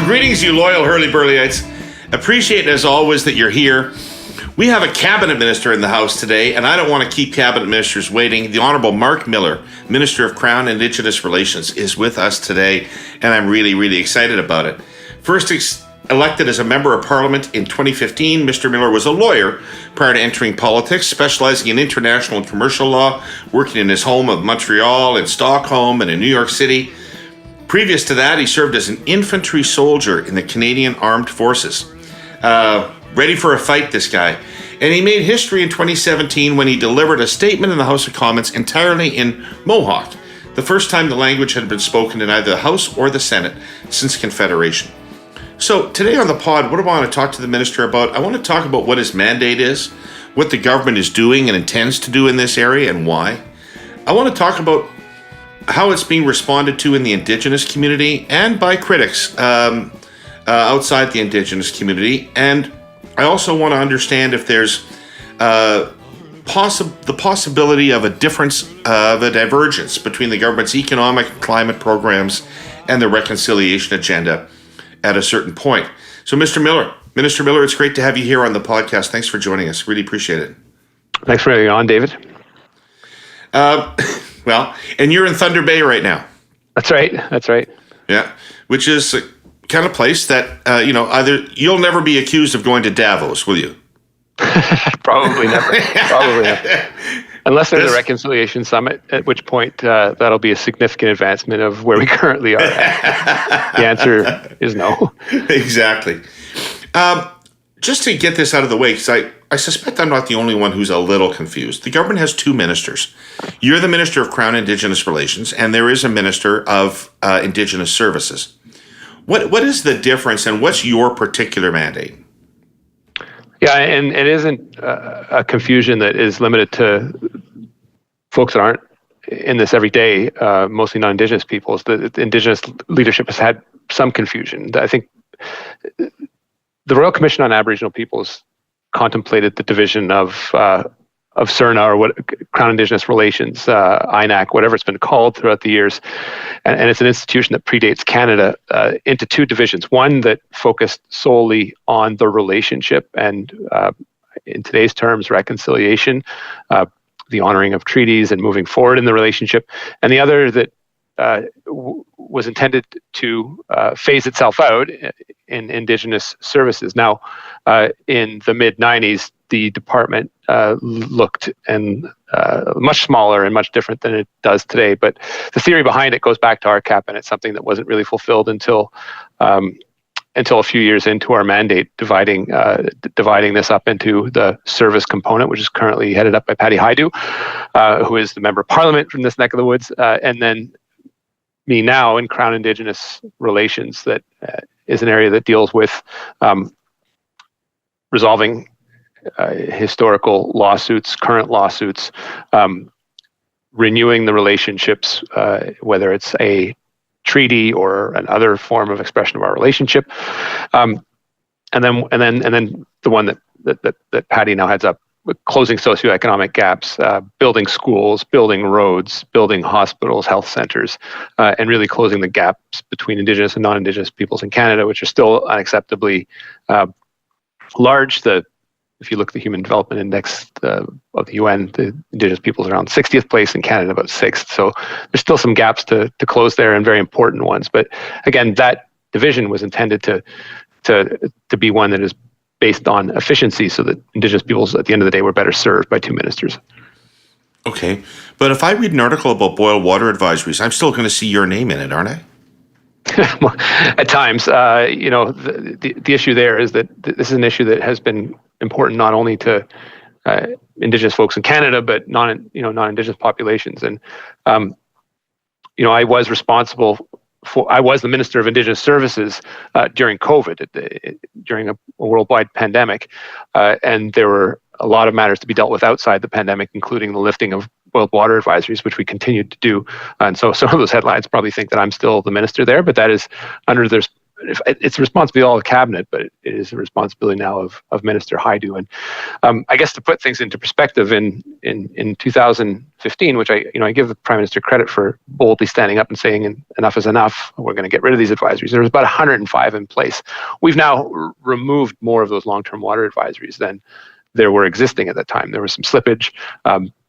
Well, greetings, you loyal Herle Burlyites. Appreciate, as always, that you're here. We have a cabinet minister in the house today, and I don't want to keep cabinet ministers waiting. The Honourable Marc Miller, Minister of Crown-Indigenous Relations, is with us today, and I'm really, really excited about it. First elected as a member of Parliament in 2015, Mr. Miller was a lawyer prior to entering politics, specializing in international and commercial law, working in his home of Montreal, in Stockholm, and in New York City. Previous to that, he served as an infantry soldier in the Canadian Armed Forces. Ready for a fight, this guy. And he made history in 2017 when he delivered a statement in the House of Commons entirely in Mohawk, the first time the language had been spoken in either the House or the Senate since Confederation. So today on the pod, what do I want to talk to the minister about? I want to talk about what his mandate is, what the government is doing and intends to do in this area, and why. I want to talk about how it's being responded to in the Indigenous community and by critics outside the Indigenous community. And I also want to understand if there's the possibility of a difference, of a divergence between the government's economic and climate programs and the reconciliation agenda at a certain point. So, Minister Miller, it's great to have you here on the podcast. Thanks for joining us. Really appreciate it. Thanks for having me on, David. Well, and you're in Thunder Bay right now. That's right. Yeah, which is a kind of place that, either you'll never be accused of going to Davos, will you? Probably never. Unless there's a reconciliation summit, at which point that'll be a significant advancement of where we currently are at. The answer is no. Exactly. Just to get this out of the way, because I suspect I'm not the only one who's a little confused. The government has two ministers. You're the Minister of Crown-Indigenous Relations, and there is a Minister of Indigenous Services. What is the difference, and what's your particular mandate? Yeah, and it isn't a confusion that is limited to folks that aren't in this every day, mostly non-Indigenous peoples. The Indigenous leadership has had some confusion. I think the Royal Commission on Aboriginal Peoples contemplated the division of CIRNA, or what Crown-Indigenous Relations, INAC, whatever it's been called throughout the years, and it's an institution that predates Canada, into two divisions. One that focused solely on the relationship and, in today's terms, reconciliation, the honoring of treaties and moving forward in the relationship, and the other that was intended to phase itself out in Indigenous services. Now, in the mid-90s, the department looked and much smaller and much different than it does today. But the theory behind it goes back to RCAP, and it's something that wasn't really fulfilled until a few years into our mandate, dividing this up into the service component, which is currently headed up by Patty Haidu, who is the Member of Parliament from this neck of the woods, and then me now in Crown-Indigenous Relations, that is an area that deals with resolving historical lawsuits, current lawsuits, renewing the relationships, whether it's a treaty or another form of expression of our relationship, and then the one that Patty now heads up, closing socioeconomic gaps, building schools, building roads, building hospitals, health centers, and really closing the gaps between Indigenous and non-Indigenous peoples in Canada, which are still unacceptably large. If you look at the Human Development Index of the UN, the Indigenous peoples are around 60th place, in Canada about 6th. So there's still some gaps to close there, and very important ones. But again, that division was intended to be one that is based on efficiency, so that Indigenous peoples at the end of the day were better served by two ministers. Okay, but if I read an article about boil water advisories, I'm still going to see your name in it, aren't I? At times, the issue there is that this is an issue that has been important not only to Indigenous folks in Canada, but non-Indigenous populations. And I was responsible I was the Minister of Indigenous Services during COVID, during a worldwide pandemic, and there were a lot of matters to be dealt with outside the pandemic, including the lifting of boiled water advisories, which we continued to do. And so some of those headlines probably think that I'm still the minister there, but that is under it's the responsibility of all the cabinet, but it is the responsibility now of Minister Haidu. And I guess to put things into perspective, in 2015, which I give the Prime Minister credit for boldly standing up and saying enough is enough, we're going to get rid of these advisories. There was about 105 in place. We've now removed more of those long-term water advisories than there were existing at the time. There was some slippage.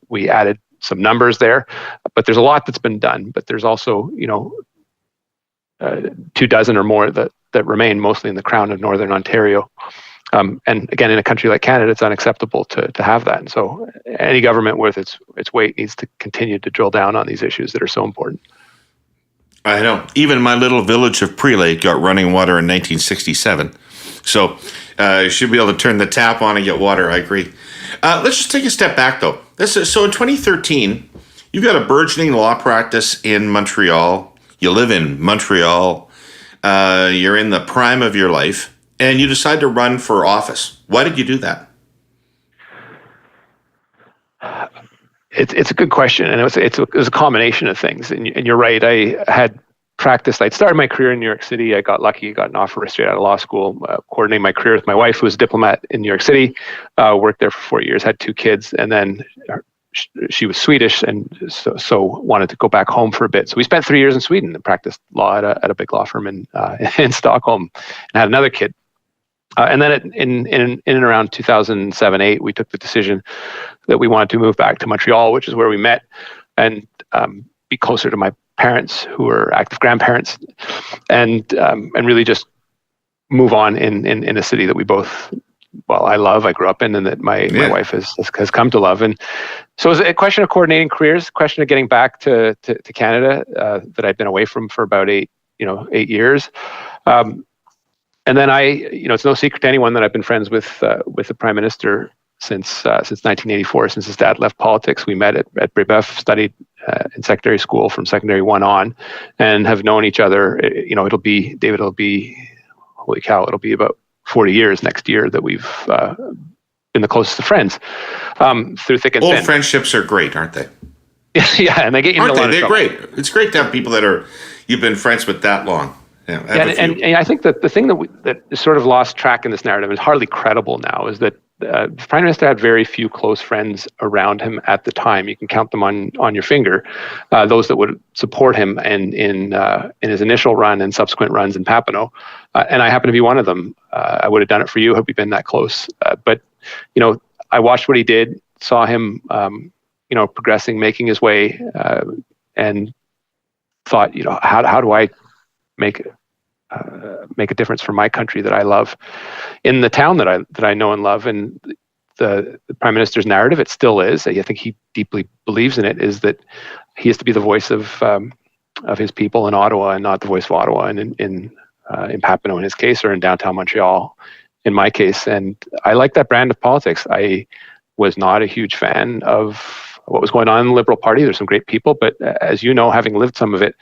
We added some numbers there, but there's a lot that's been done. But there's also, 24 or more that remain, mostly in the Crown of Northern Ontario. And again, in a country like Canada, it's unacceptable to have that. And so any government worth its weight needs to continue to drill down on these issues that are so important. I know. Even my little village of Prelate got running water in 1967. So you should be able to turn the tap on and get water. I agree. Let's just take a step back, though. So in 2013, you've got a burgeoning law practice in Montreal. You live in Montreal. You're in the prime of your life, and you decide to run for office. Why did you do that? It's a good question, and it was a combination of things. And you're right. I had practiced. I'd started my career in New York City. I got lucky, got an offer straight out of law school, coordinating my career with my wife, who was a diplomat in New York City, worked there for 4 years, had 2 kids, and then she was Swedish, and so wanted to go back home for a bit. So we spent 3 years in Sweden and practiced law at a big law firm in Stockholm, and had another kid. And then in and around 2007-8, we took the decision that we wanted to move back to Montreal, which is where we met, and be closer to my parents, who were active grandparents, and really just move on in a city that we both, I love, I grew up in, and that my wife has come to love. And so it was a question of coordinating careers, a question of getting back to Canada that I'd been away from for about 8 years. And then it's no secret to anyone that I've been friends with the Prime Minister since 1984, since his dad left politics. We met at Brébeuf, studied in secondary school from secondary 1 on, and have known each other. It'll be holy cow, it'll be about 40 years next year that we've been the closest of friends through thick and thin. Old friendships are great, aren't they? Yeah, and they get you in a lot of trouble. They're great. It's great to have people that you've been friends with that long. Yeah, and I think that the thing that is sort of lost track in this narrative, is hardly credible now, is that the Prime Minister had very few close friends around him at the time. You can count them on your finger, those that would support him in his initial run and subsequent runs in Papineau. And I happen to be one of them. I would have done it for you had we been that close. But I watched what he did, saw him, progressing, making his way, and thought, how do I make a difference for my country that I love in the town that I know and love. And the Prime Minister's narrative, it still is, I think he deeply believes in it, is that he has to be the voice of his people in Ottawa, and not the voice of Ottawa and in Papineau in his case, or in downtown Montreal in my case. And I like that brand of politics. I was not a huge fan of what was going on in the Liberal Party. There's some great people, but as you know, having lived some of it,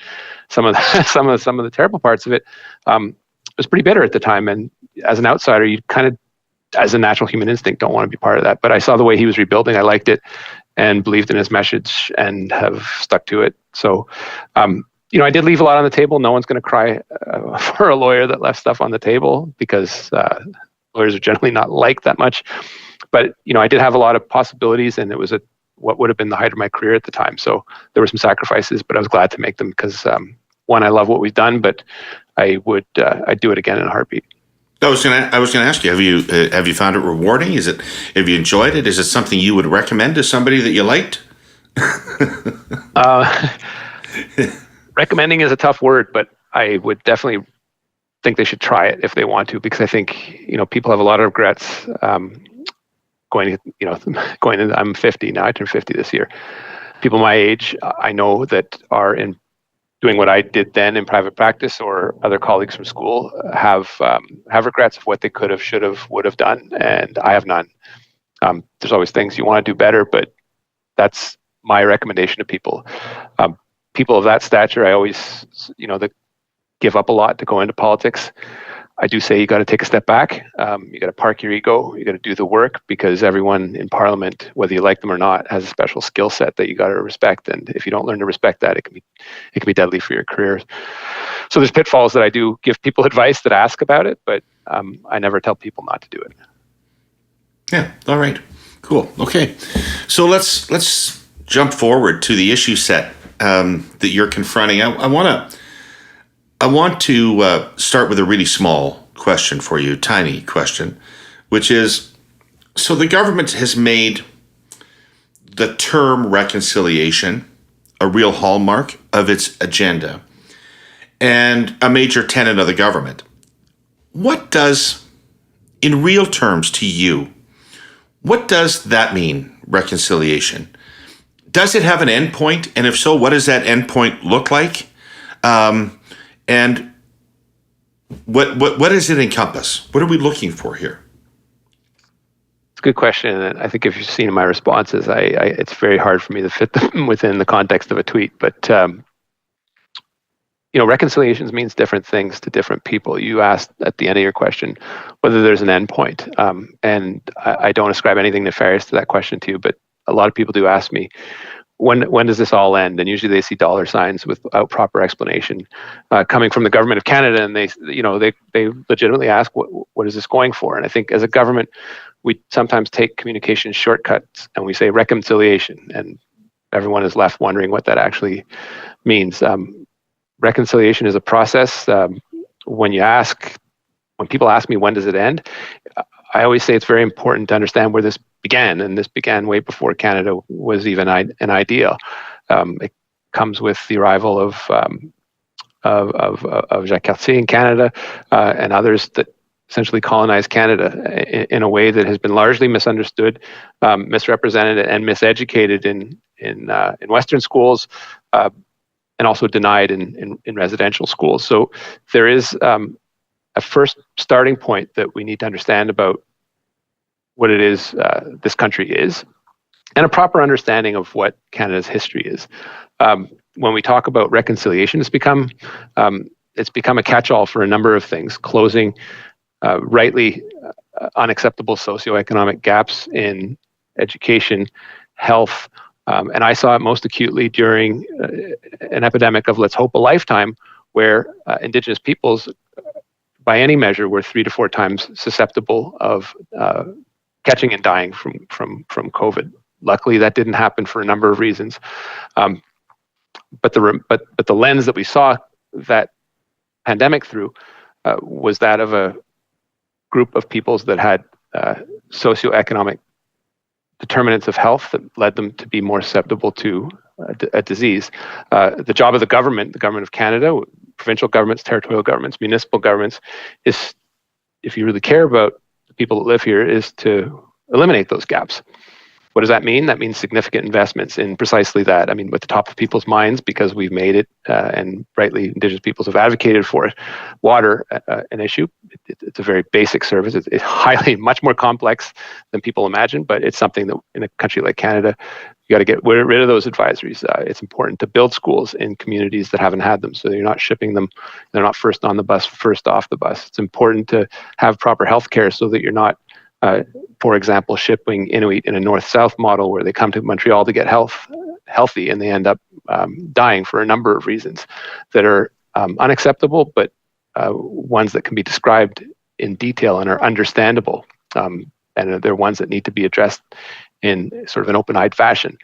some of the terrible parts of it, it was pretty bitter at the time. And as an outsider, you kind of, as a natural human instinct, don't want to be part of that. But I saw the way he was rebuilding. I liked it and believed in his message and have stuck to it. So, I did leave a lot on the table. No one's going to cry for a lawyer that left stuff on the table, because lawyers are generally not liked that much. But, I did have a lot of possibilities, and it was what would have been the height of my career at the time. So there were some sacrifices, but I was glad to make them, because one, I love what we've done, but I'd do it again in a heartbeat. I was gonna ask you, have you found it rewarding? Have you enjoyed it? Is it something you would recommend to somebody that you liked? Recommending is a tough word, but I would definitely think they should try it if they want to, because I think, people have a lot of regrets. Going in, I'm 50 now. I turned 50 this year. People my age, I know, that are in doing what I did then in private practice, or other colleagues from school, have regrets of what they could have, should have, would have done, and I have none. There's always things you want to do better, but that's my recommendation to people. People of that stature, I always, that give up a lot to go into politics. I do say you got to take a step back. You got to park your ego. You got to do the work, because everyone in Parliament, whether you like them or not, has a special skill set that you got to respect. And if you don't learn to respect that, it can be deadly for your career. So there's pitfalls that I do give people advice that ask about it, but I never tell people not to do it. Yeah. All right. Cool. Okay. So let's jump forward to the issue set that you're confronting. I want to start with a really small question for you, tiny question, which is, so the government has made the term reconciliation a real hallmark of its agenda and a major tenet of the government. What does, in real terms to you, what does that mean, reconciliation? Does it have an endpoint? And if so, what does that endpoint look like? And what does it encompass? What are we looking for here? It's a good question, and I think if you've seen my responses, it's very hard for me to fit them within the context of a tweet. But reconciliations means different things to different people. You asked at the end of your question whether there's an endpoint, and I don't ascribe anything nefarious to that question to you. But a lot of people do ask me, when does this all end? And usually they see dollar signs without proper explanation coming from the government of Canada, and they legitimately ask, what is this going for? And I think as a government, we sometimes take communication shortcuts and we say reconciliation, and everyone is left wondering what that actually means. Reconciliation is a process. When people ask me when does it end, I always say it's very important to understand where this began, and this began way before Canada was even an idea. It comes with the arrival of Jacques Cartier in Canada and others that essentially colonized Canada in a way that has been largely misunderstood, misrepresented, and miseducated in Western schools, and also denied in residential schools. So there is a first starting point that we need to understand about what it is this country is, and a proper understanding of what Canada's history is. When we talk about reconciliation, it's become a catch-all for a number of things, closing rightly unacceptable socioeconomic gaps in education, health, and I saw it most acutely during an epidemic of, let's hope, a lifetime, where Indigenous peoples, by any measure, were 3 to 4 times susceptible of catching and dying from COVID. Luckily, that didn't happen for a number of reasons. But the lens that we saw that pandemic through was that of a group of peoples that had socioeconomic determinants of health that led them to be more susceptible to a disease. The job of the government of Canada, provincial governments, territorial governments, municipal governments, is, if you really care about the people that live here, is to eliminate those gaps. What does that mean? That means significant investments in precisely that. I mean, at the top of people's minds, because we've made it, and rightly Indigenous peoples have advocated for it, water an issue. It's a very basic service. It's highly, much more complex than people imagine, but it's something that in a country like Canada, you got to get rid of those advisories. It's important to build schools in communities that haven't had them, so you're not shipping them. They're not first on the bus, first off the bus. It's important to have proper health care so that you're not, for example, shipping Inuit in a north-south model where they come to Montreal to get healthy and they end up dying for a number of reasons that are unacceptable, but ones that can be described in detail and are understandable. And they're ones that need to be addressed in sort of an open-eyed fashion.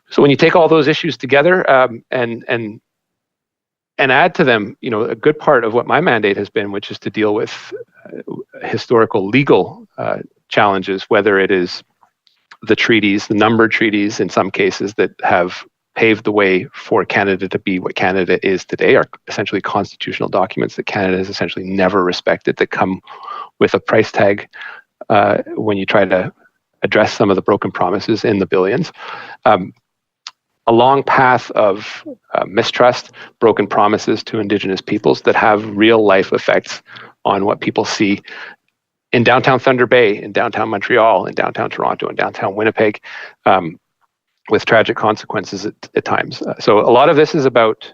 So when you take all those issues together and add to them, a good part of what my mandate has been, which is to deal with historical legal challenges, whether it is the treaties, the numbered treaties in some cases that have paved the way for Canada to be what Canada is today, are essentially constitutional documents that Canada has essentially never respected, that come with a price tag when you try to address some of the broken promises in the billions. A long path of mistrust, broken promises to Indigenous peoples that have real life effects on what people see in downtown Thunder Bay, in downtown Montreal, in downtown Toronto, in downtown Winnipeg, with tragic consequences at times. So a lot of this is about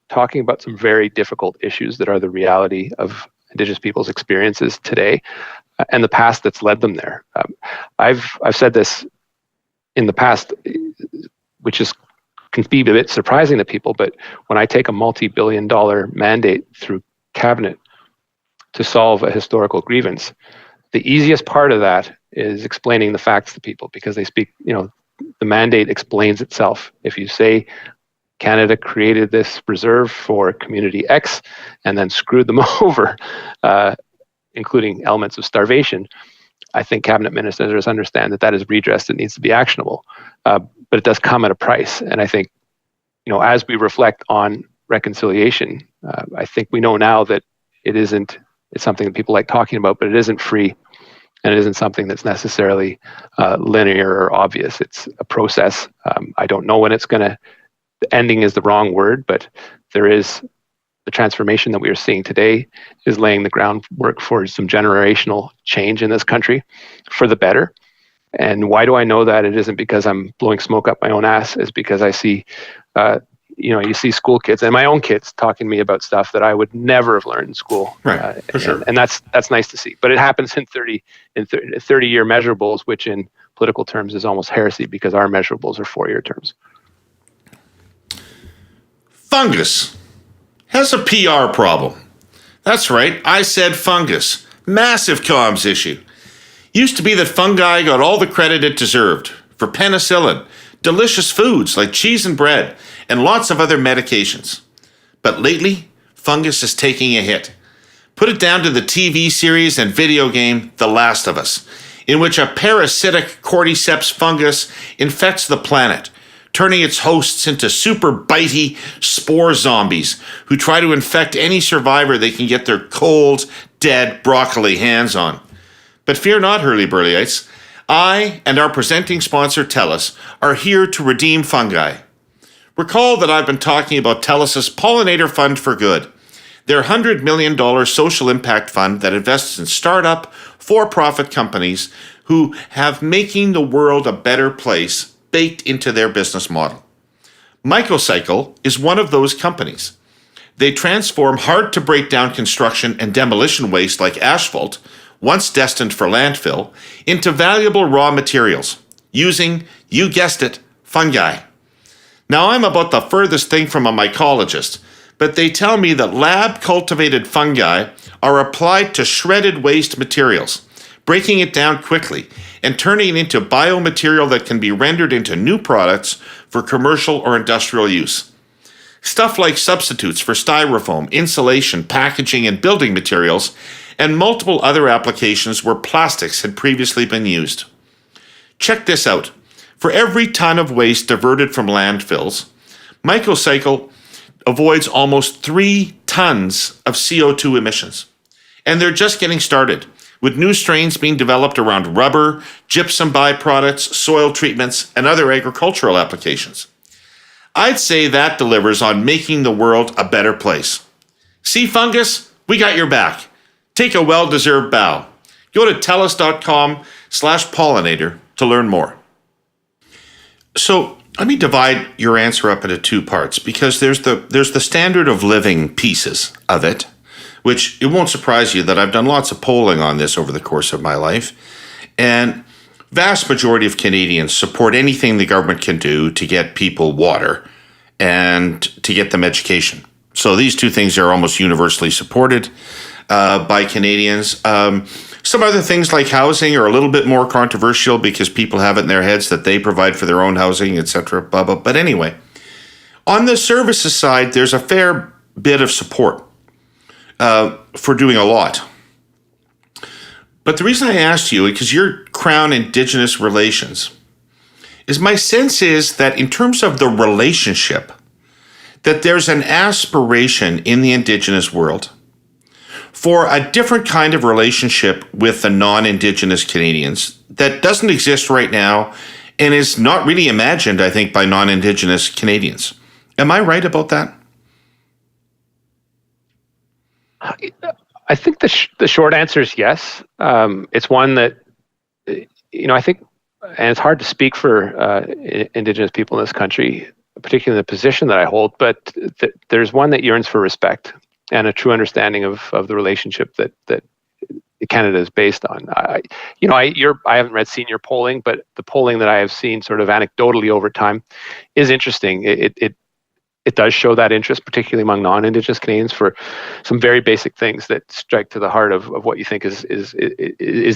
talking about some very difficult issues that are the reality of Indigenous people's experiences today and the past that's led them there. I've said this in the past, which can be a bit surprising to people, but when I take a multi-billion-dollar mandate through cabinet to solve a historical grievance, the easiest part of that is explaining the facts to people, because they speak, the mandate explains itself. If you say Canada created this reserve for community X and then screwed them over, including elements of starvation, I think cabinet ministers understand that is redress that needs to be actionable. But it does come at a price. And I think, as we reflect on reconciliation, I think we know now that it's something that people like talking about, but it isn't free. And it isn't something that's necessarily linear or obvious. It's a process. I don't know when it's ending is the wrong word, but there is the transformation that we are seeing today is laying the groundwork for some generational change in this country for the better. And why do I know that? It isn't because I'm blowing smoke up my own ass. It's because I see, you see school kids and my own kids talking to me about stuff that I would never have learned in school. Right, for sure. And that's nice to see. But it happens in 30-year measurables, which in political terms is almost heresy because our measurables are 4-year terms. Fungus has a PR problem. That's right, I said fungus. Massive comms issue. Used to be that fungi got all the credit it deserved for penicillin, delicious foods like cheese and bread, and lots of other medications. But lately, fungus is taking a hit. Put it down to the TV series and video game The Last of Us, in which a parasitic cordyceps fungus infects the planet, turning its hosts into super bitey spore zombies who try to infect any survivor they can get their cold, dead broccoli hands on. But fear not, Herle Burlyites. I and our presenting sponsor, TELUS, are here to redeem fungi. Recall that I've been talking about TELUS's Pollinator Fund for Good, their $100 million social impact fund that invests in startup, for-profit companies who have making the world a better place baked into their business model. Mycocycle is one of those companies. They transform hard-to-break-down construction and demolition waste like asphalt, once destined for landfill, into valuable raw materials, using, you guessed it, fungi. Now, I'm about the furthest thing from a mycologist, but they tell me that lab-cultivated fungi are applied to shredded waste materials, breaking it down quickly and turning it into biomaterial that can be rendered into new products for commercial or industrial use. Stuff like substitutes for styrofoam, insulation, packaging, and building materials, and multiple other applications where plastics had previously been used. Check this out. For every ton of waste diverted from landfills, Mycocycle avoids almost 3 tons of CO2 emissions. And they're just getting started, with new strains being developed around rubber, gypsum byproducts, soil treatments, and other agricultural applications. I'd say that delivers on making the world a better place. See, fungus? We got your back. Take a well-deserved bow. Go to telus.com/pollinator to learn more. So let me divide your answer up into 2 parts, because there's the standard of living pieces of it, which it won't surprise you that I've done lots of polling on this over the course of my life. And vast majority of Canadians support anything the government can do to get people water and to get them education. So these 2 things are almost universally supported by Canadians. Some other things like housing are a little bit more controversial because people have it in their heads that they provide for their own housing, etc. But anyway, on the services side, there's a fair bit of support for doing a lot. But the reason I asked you, because you're Crown-Indigenous Relations, is my sense is that in terms of the relationship, that there's an aspiration in the Indigenous world for a different kind of relationship with the non-Indigenous Canadians that doesn't exist right now and is not really imagined, I think, by non-Indigenous Canadians. Am I right about that? I think the short answer is yes. It's one that, I think, and it's hard to speak for Indigenous people in this country, particularly in the position that I hold, but there's one that yearns for respect. and a true understanding of the relationship that Canada is based on. I haven't read senior polling, but the polling that I have seen sort of anecdotally over time is interesting. It does show that interest, particularly among non-Indigenous Canadians, for some very basic things that strike to the heart of what you think is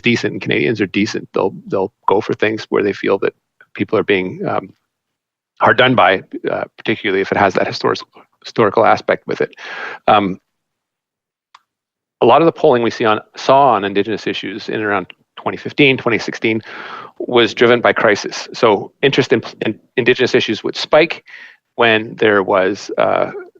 decent. And Canadians are decent. They'll go for things where they feel that people are being hard done by, particularly if it has that historical aspect with it. A lot of the polling we saw on Indigenous issues in around 2015, 2016 was driven by crisis. So interest in Indigenous issues would spike when there was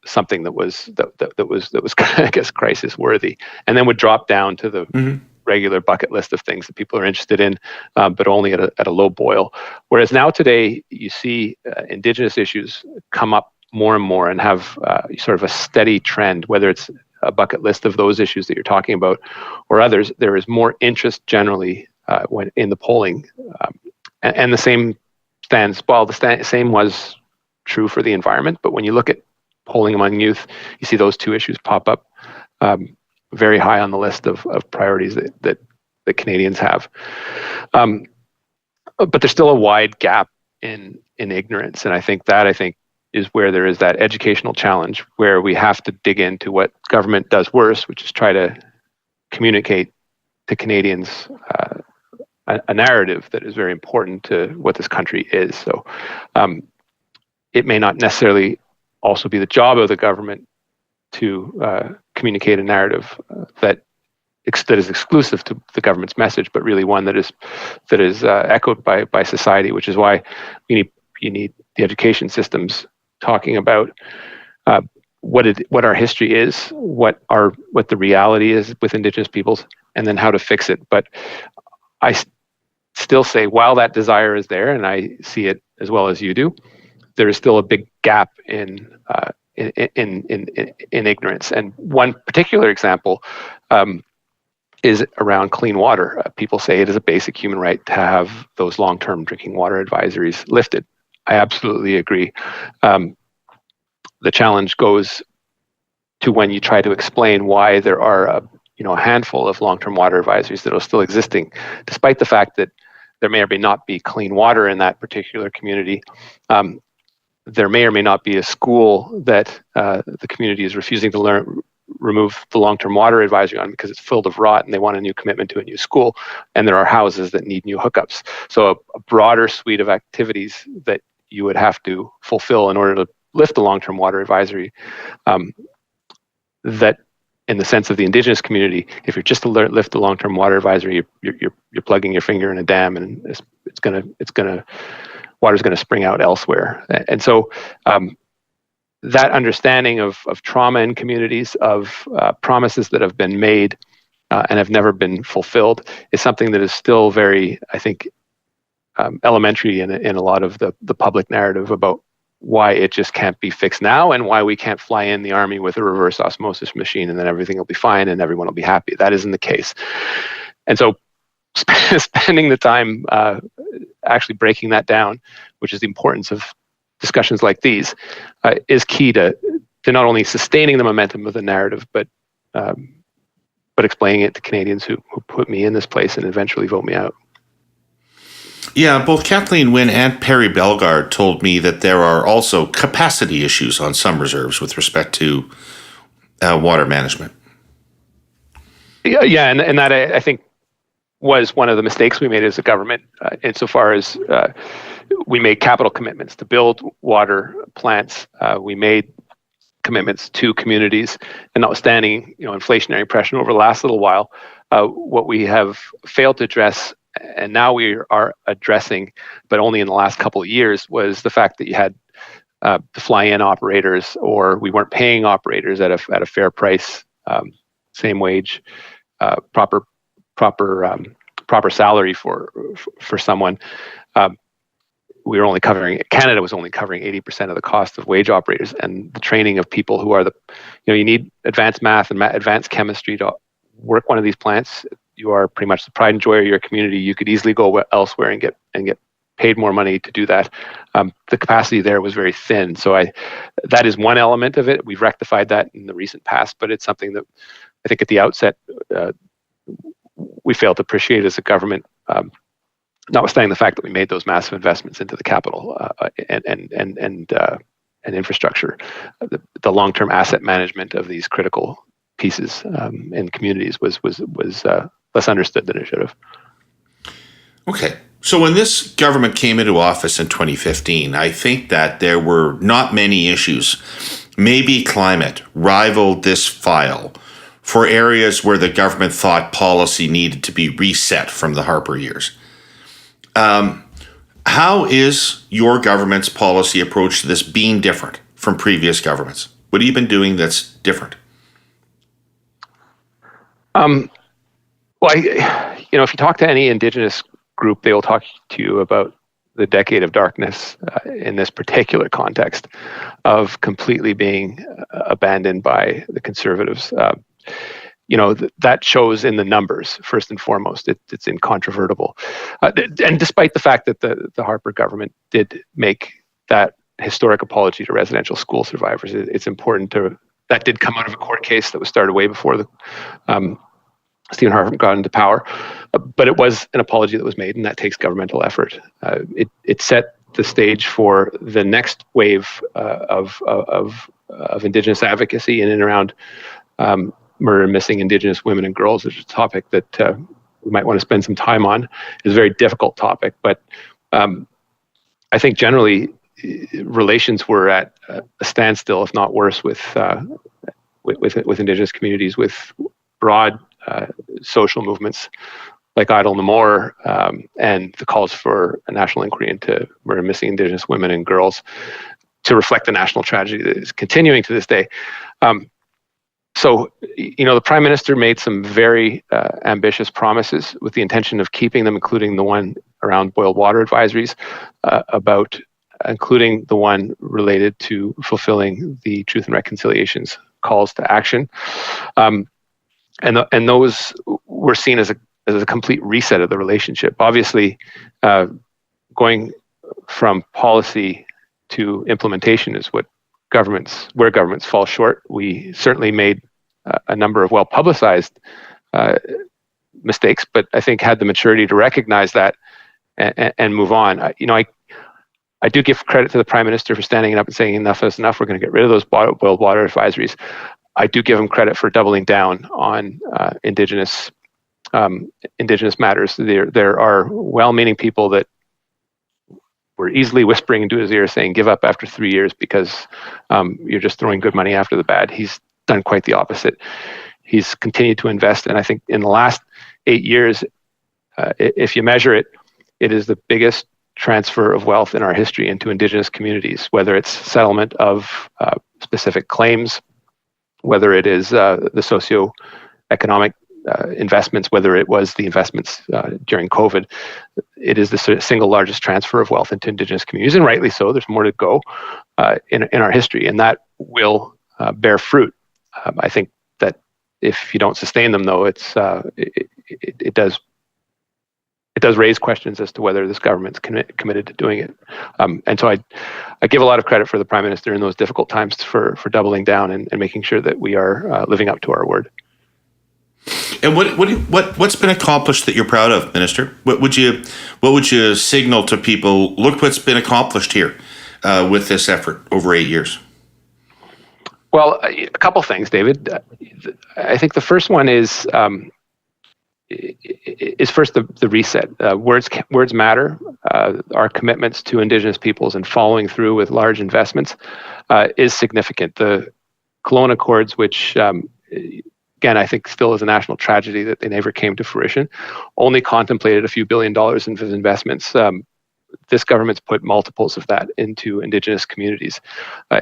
something that was I guess crisis worthy, and then would drop down to the regular bucket list of things that people are interested in, but only at a low boil. Whereas now today you see Indigenous issues come up more and more and have sort of a steady trend, whether it's a bucket list of those issues that you're talking about or others. There is more interest generally when in the polling, and the same stands. Well, the same was true for the environment, but when you look at polling among youth, you see those two issues pop up very high on the list of priorities that Canadians have. But there's still a wide gap in ignorance, and I think is where there is that educational challenge, where we have to dig into what government does worse, which is try to communicate to Canadians a narrative that is very important to what this country is. So it may not necessarily also be the job of the government to communicate a narrative that is exclusive to the government's message, but really one that is echoed by society, which is why you need the education systems talking about what our history is, what the reality is with Indigenous peoples, and then how to fix it. But I still say, while that desire is there, and I see it as well as you do, there is still a big gap in ignorance. And one particular example is around clean water. People say it is a basic human right to have those long-term drinking water advisories lifted. I absolutely agree. The challenge goes to when you try to explain why there are a handful of long-term water advisories that are still existing, despite the fact that there may or may not be clean water in that particular community. There may or may not be a school that the community is refusing to remove the long-term water advisory on because it's filled of rot and they want a new commitment to a new school. And there are houses that need new hookups. So a broader suite of activities that you would have to fulfill in order to lift the long-term water advisory, that in the sense of the Indigenous community, if you're just to lift the long-term water advisory, you're plugging your finger in a dam, and water's gonna spring out elsewhere. And so that understanding of trauma in communities, of promises that have been made and have never been fulfilled, is something that is still very, I think, elementary in a lot of the public narrative about why it just can't be fixed now, and why we can't fly in the army with a reverse osmosis machine and then everything will be fine and everyone will be happy. That isn't the case. And so spending the time actually breaking that down, which is the importance of discussions like these, is key to not only sustaining the momentum of the narrative, but explaining it to Canadians who put me in this place and eventually vote me out. Yeah, both Kathleen Wynne and Perry Bellegarde told me that there are also capacity issues on some reserves with respect to water management. Yeah, and that I think was one of the mistakes we made as a government, insofar as we made capital commitments to build water plants. We made commitments to communities, and notwithstanding inflationary pressure over the last little while, what we have failed to address, and now we are addressing, but only in the last couple of years, was the fact that you had to fly in operators, or we weren't paying operators at a fair price, same wage, proper salary for someone. Canada was only covering 80% of the cost of wage operators, and the training of people who are you need advanced math and advanced chemistry to work one of these plants. You are pretty much the pride and joy of your community. You could easily go elsewhere and get paid more money to do that. The capacity there was very thin. So that is one element of it. We've rectified that in the recent past, but it's something that I think at the outset we failed to appreciate as a government, notwithstanding the fact that we made those massive investments into the capital and infrastructure. The long-term asset management of these critical pieces in communities was less understood than it should have. Okay. So when this government came into office in 2015, I think that there were not many issues. Maybe climate rivaled this file for areas where the government thought policy needed to be reset from the Harper years. How is your government's policy approach to this being different from previous governments? What have you been doing that's different? Well, if you talk to any Indigenous group, they will talk to you about the decade of darkness in this particular context of completely being abandoned by the Conservatives. That shows in the numbers, first and foremost. It's incontrovertible. And despite the fact that the Harper government did make that historic apology to residential school survivors, it's important that did come out of a court case that was started way before Stephen Harper got into power. But it was an apology that was made, and that takes governmental effort. It set the stage for the next wave of Indigenous advocacy in and around murder and missing Indigenous women and girls, which is a topic that we might want to spend some time on. It's a very difficult topic, but I think generally relations were at a standstill, if not worse, with Indigenous communities, with broad social movements like Idle No More and the calls for a national inquiry into murder and missing Indigenous women and girls to reflect the national tragedy that is continuing to this day. So, the Prime Minister made some very ambitious promises with the intention of keeping them, including the one around boiled water advisories, about including the one related to fulfilling the Truth and Reconciliation's calls to action. And those were seen as a complete reset of the relationship. Obviously, going from policy to implementation is where governments fall short. We certainly made a number of well-publicized mistakes, but I think had the maturity to recognize that and move on. I do give credit to the Prime Minister for standing up and saying enough is enough. We're going to get rid of those boiled water advisories. I do give him credit for doubling down on Indigenous matters. There are well-meaning people that were easily whispering into his ear saying, give up after 3 years because you're just throwing good money after the bad. He's done quite the opposite. He's continued to invest. And I think in the last 8 years, if you measure it, it is the biggest transfer of wealth in our history into Indigenous communities, whether it's settlement of specific claims, whether it is the socioeconomic investments, whether it was the investments during COVID. It is the single largest transfer of wealth into Indigenous communities, and rightly so. There's more to go in our history, and that will bear fruit. I think that if you don't sustain them, though, it does raise questions as to whether this government's committed to doing it. And so I give a lot of credit for the Prime Minister in those difficult times for doubling down and making sure that we are living up to our word. And what's been accomplished that you're proud of, Minister? What would you signal to people? Look what's been accomplished here with this effort over 8 years. Well, a couple things, David. I think the first one is first the reset. Words matter. Our commitments to Indigenous peoples and following through with large investments is significant. The Kelowna Accords, which again, I think still is a national tragedy that they never came to fruition, only contemplated a few $1 billion in investments. This government's put multiples of that into Indigenous communities,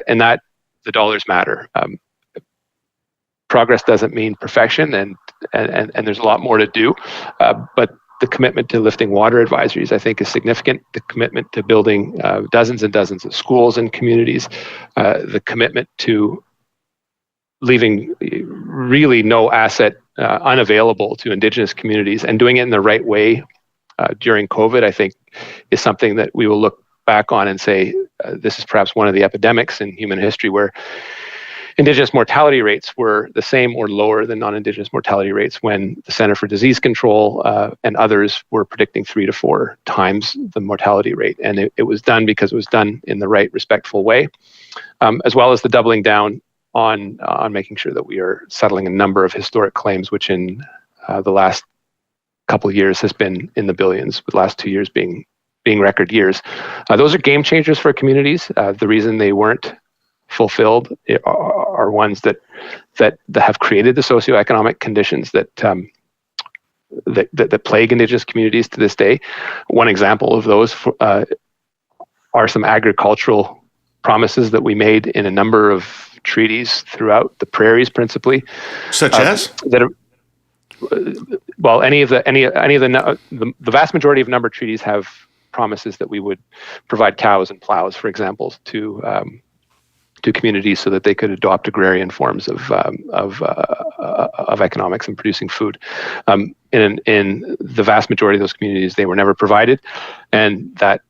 and that the dollars matter. Progress doesn't mean perfection, and there's a lot more to do, but the commitment to lifting water advisories, I think, is significant. The commitment to building dozens and dozens of schools and communities, the commitment to leaving really no asset unavailable to Indigenous communities and doing it in the right way during COVID, I think, is something that we will look back on and say this is perhaps one of the epidemics in human history where Indigenous mortality rates were the same or lower than non-Indigenous mortality rates when the Center for Disease Control and others were predicting 3 to 4 times the mortality rate. And it was done because it was done in the right, respectful way, as well as the doubling down on making sure that we are settling a number of historic claims, which in the last couple of years has been in the billions, with the last 2 years being record years. Those are game changers for communities. The reason they weren't fulfilled are ones that have created the socioeconomic conditions that plague Indigenous communities to this day. One example of those are some agricultural promises that we made in a number of treaties throughout the prairies, principally, such as that are, well, the vast majority of number treaties have promises that we would provide cows and plows, for example, to communities so that they could adopt agrarian forms of economics and producing food. In the vast majority of those communities, they were never provided, and that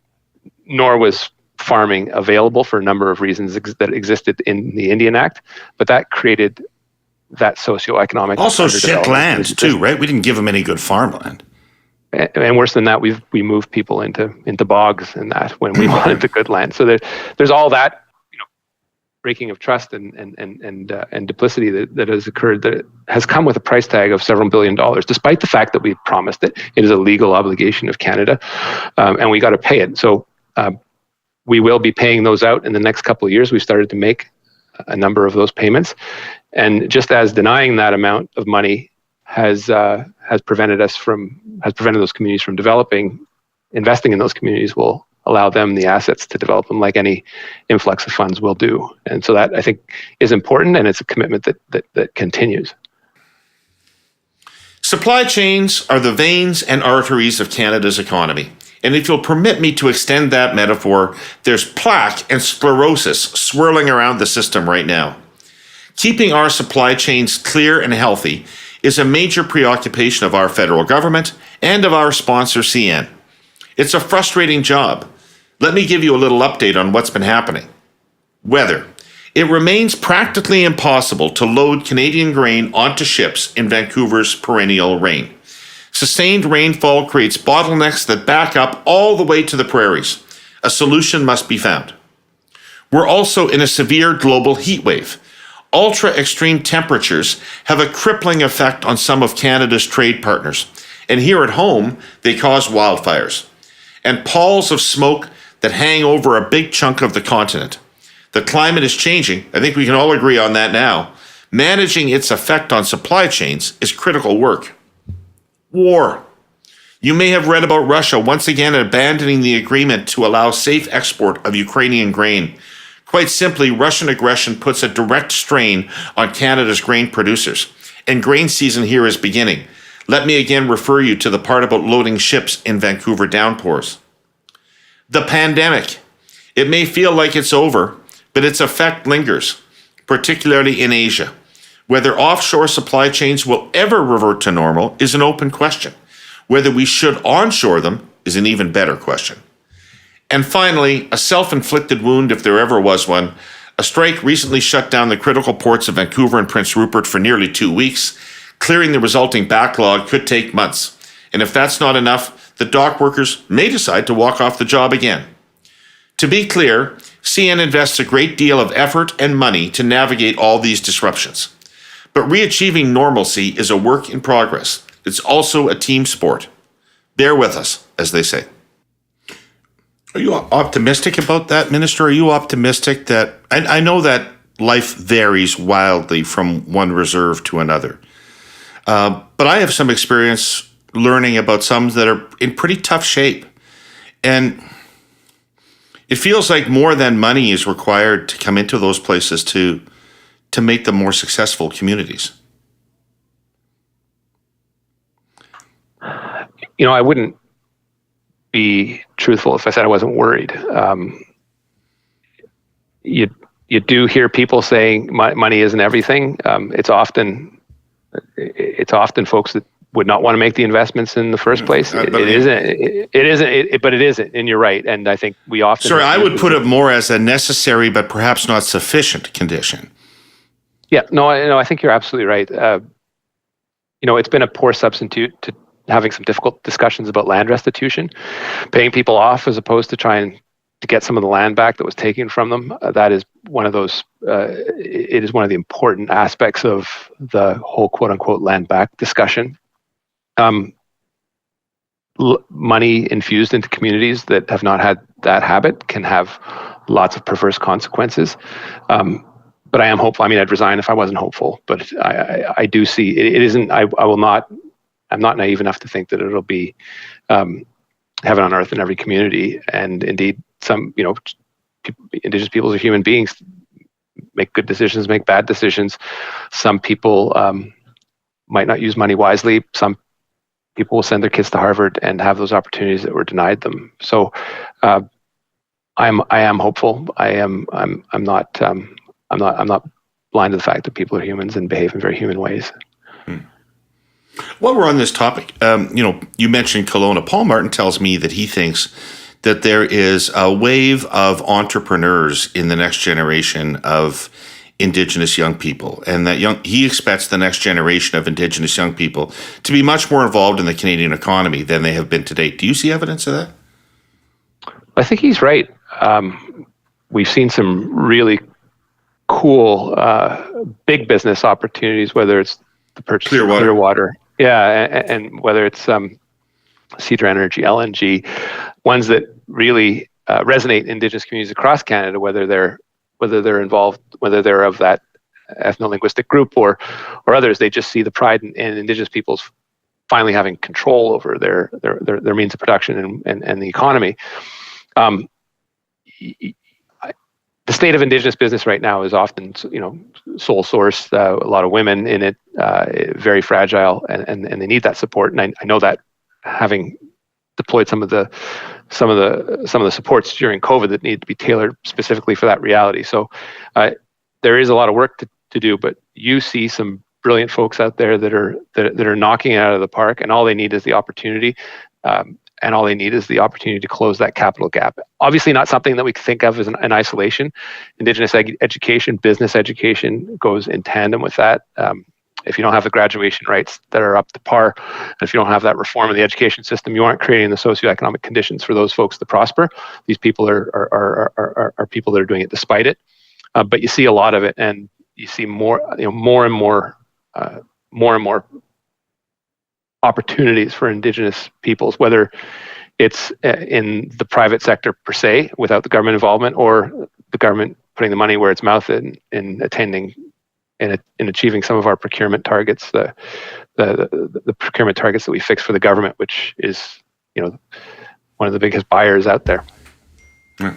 nor was farming available for a number of reasons that existed in the Indian Act, but that created that socioeconomic also shit lands too, right? We didn't give them any good farmland. And worse than that, we moved people into bogs and that when we wanted the good land. So there's all that breaking of trust and duplicity that has occurred, that has come with a price tag of several $1 billion, despite the fact that we've promised it. It is a legal obligation of Canada, and we got to pay it. So we will be paying those out in the next couple of years. We've started to make a number of those payments, and just as denying that amount of money has prevented those communities from developing, investing in those communities will allow them the assets to develop them, like any influx of funds will do. And so that, I think, is important, and it's a commitment that continues. Supply chains are the veins and arteries of Canada's economy. And if you'll permit me to extend that metaphor, there's plaque and sclerosis swirling around the system right now. Keeping our supply chains clear and healthy is a major preoccupation of our federal government and of our sponsor, CN. It's a frustrating job. Let me give you a little update on what's been happening. Weather. It remains practically impossible to load Canadian grain onto ships in Vancouver's perennial rain. Sustained rainfall creates bottlenecks that back up all the way to the prairies. A solution must be found. We're also in a severe global heat wave. Ultra-extreme temperatures have a crippling effect on some of Canada's trade partners. And here at home, they cause wildfires and palls of smoke that hang over a big chunk of the continent. The climate is changing. I think we can all agree on that now. Managing its effect on supply chains is critical work. War. You may have read about Russia once again abandoning the agreement to allow safe export of Ukrainian grain. Quite simply, Russian aggression puts a direct strain on Canada's grain producers, and grain season here is beginning. Let me again refer you to the part about loading ships in Vancouver downpours. The pandemic. It may feel like it's over, but its effect lingers, particularly in Asia. Whether offshore supply chains will ever revert to normal is an open question. Whether we should onshore them is an even better question. And finally, a self-inflicted wound, if there ever was one. A strike recently shut down the critical ports of Vancouver and Prince Rupert for nearly 2 weeks. Clearing the resulting backlog could take months. And if that's not enough, the dock workers may decide to walk off the job again. To be clear, CN invests a great deal of effort and money to navigate all these disruptions. But re-achieving normalcy is a work in progress. It's also a team sport. Bear with us, as they say. Are you optimistic about that, Minister? Are you optimistic that... I know that life varies wildly from one reserve to another. But I have some experience learning about some that are in pretty tough shape. And it feels like more than money is required to come into those places to make them more successful communities. I wouldn't be truthful if I said I wasn't worried. You do hear people saying money isn't everything. It's often folks would not want to make the investments in the first place. But it isn't, and you're right. And I think we often... Sorry, I would put it more as a necessary but perhaps not sufficient condition. Yeah, no, I think you're absolutely right. It's been a poor substitute to having some difficult discussions about land restitution, paying people off as opposed to trying to get some of the land back that was taken from them. That is one of those, it is one of the important aspects of the whole quote unquote land back discussion. Money infused into communities that have not had that habit can have lots of perverse consequences. But I am hopeful. I mean, I'd resign if I wasn't hopeful, but I do see it isn't, I'm not naive enough to think that it'll be heaven on earth in every community. And indeed, some, Indigenous peoples are human beings, make good decisions, make bad decisions. Some people might not use money wisely. Some people will send their kids to Harvard and have those opportunities that were denied them. So I am hopeful. I'm not blind to the fact that people are humans and behave in very human ways. While we're on this topic, you mentioned Kelowna. Paul Martin tells me that he thinks that there is a wave of entrepreneurs in the next generation of Indigenous young people, and that he expects the next generation of Indigenous young people to be much more involved in the Canadian economy than they have been to date. Do you see evidence of that? I think he's right. We've seen some really cool big business opportunities, whether it's the purchase of Clearwater. Yeah, and whether it's Cedar Energy, LNG, ones that really resonate in Indigenous communities across Canada, whether they're involved, whether they're of that ethno-linguistic group or others. They just see the pride in Indigenous peoples finally having control over their means of production and the economy. The state of Indigenous business right now is often, sole source, a lot of women in it, very fragile, and they need that support. And I know that, having deployed some of the supports during COVID that need to be tailored specifically for that reality. So there is a lot of work to do, but you see some brilliant folks out there that are knocking it out of the park, and all they need is the opportunity. And all they need is the opportunity to close that capital gap. Obviously not something that we think of as an isolation. Indigenous education, business education goes in tandem with that. If you don't have the graduation rates that are up to par, and if you don't have that reform of the education system, you aren't creating the socioeconomic conditions for those folks to prosper. These people are people that are doing it despite it. But you see a lot of it, and you see more and more opportunities for Indigenous peoples, whether it's in the private sector per se, without the government involvement, or the government putting the money where its mouth in achieving some of our procurement targets, the procurement targets that we fix for the government, which is one of the biggest buyers out there. Yeah.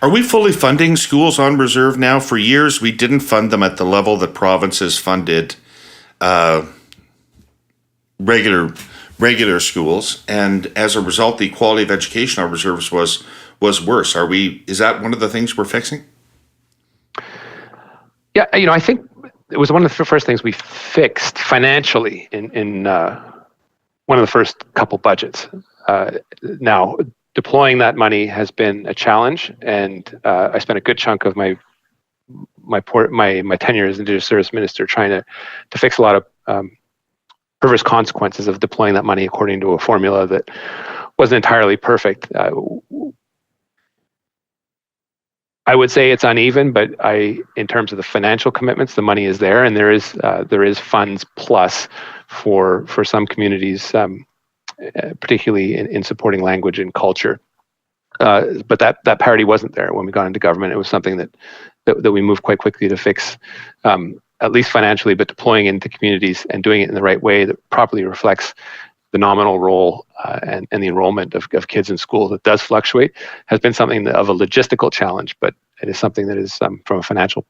Are we fully funding schools on reserve now? For years, we didn't fund them at the level that provinces funded regular schools, and as a result, the quality of education on reserves was worse. Is that one of the things we're fixing? Yeah, I think it was one of the first things we fixed financially in one of the first couple budgets. Now, deploying that money has been a challenge, and I spent a good chunk of my tenure as Indigenous Service Minister trying to fix a lot of perverse consequences of deploying that money according to a formula that wasn't entirely perfect. I would say it's uneven, but in terms of the financial commitments, the money is there, and there is funds plus for some communities, particularly in supporting language and culture. But that parity wasn't there when we got into government. It was something that we moved quite quickly to fix. At least financially, but deploying into communities and doing it in the right way that properly reflects the nominal role and the enrollment of kids in school that does fluctuate has been something of a logistical challenge, but it is something that is, from a financial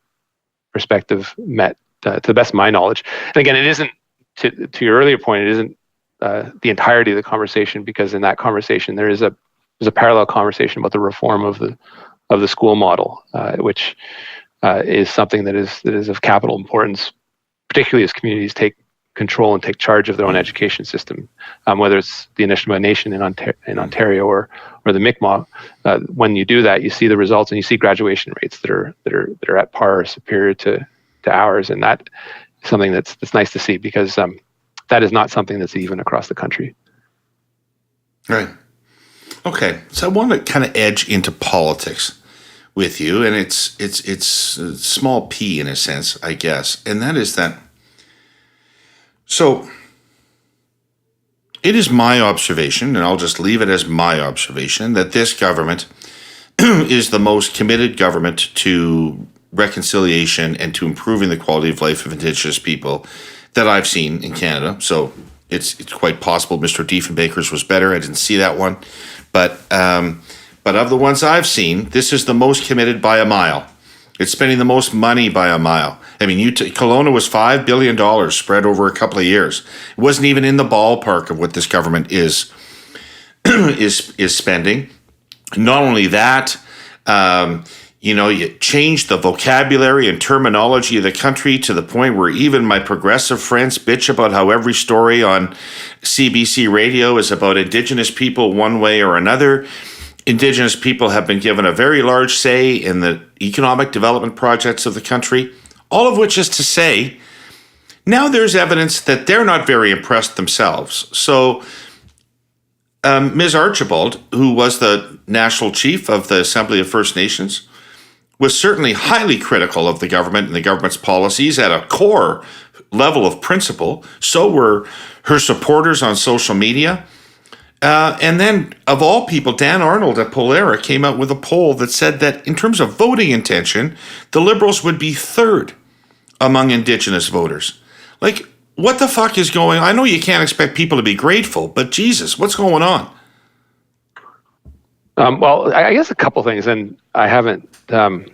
perspective, met to the best of my knowledge. And again, it isn't, to your earlier point, it isn't the entirety of the conversation, because in that conversation there's a parallel conversation about the reform of the school model, which is something that is of capital importance, particularly as communities take control and take charge of their own education system, whether it's the Anishinaabe Nation in Ontario or the Mi'kmaq. When you do that, you see the results, and you see graduation rates that are at par or superior to ours, and that is something that's nice to see, because that is not something that's even across the country. Right. Okay. So I want to kind of edge into politics with you, and it's small p in a sense, I guess, and that is that. So it is my observation, and I'll just leave it as my observation, that this government is the most committed government to reconciliation and to improving the quality of life of Indigenous people that I've seen in Canada. So it's quite possible Mr. Diefenbaker's was better. I didn't see that one. But of the ones I've seen, this is the most committed by a mile. It's spending the most money by a mile. I mean, Kelowna was $5 billion spread over a couple of years. It wasn't even in the ballpark of what this government is spending. Not only that, you change the vocabulary and terminology of the country to the point where even my progressive friends bitch about how every story on CBC radio is about Indigenous people one way or another. Indigenous people have been given a very large say in the economic development projects of the country, all of which is to say, now there's evidence that they're not very impressed themselves. So Ms. Archibald, who was the national chief of the Assembly of First Nations, was certainly highly critical of the government and the government's policies at a core level of principle. So were her supporters on social media. And then, of all people, Dan Arnold at Polera came out with a poll that said that in terms of voting intention, the Liberals would be third among Indigenous voters. Like, what the fuck is going on? I know you can't expect people to be grateful, but Jesus, what's going on? Well, I guess a couple things, and I haven't had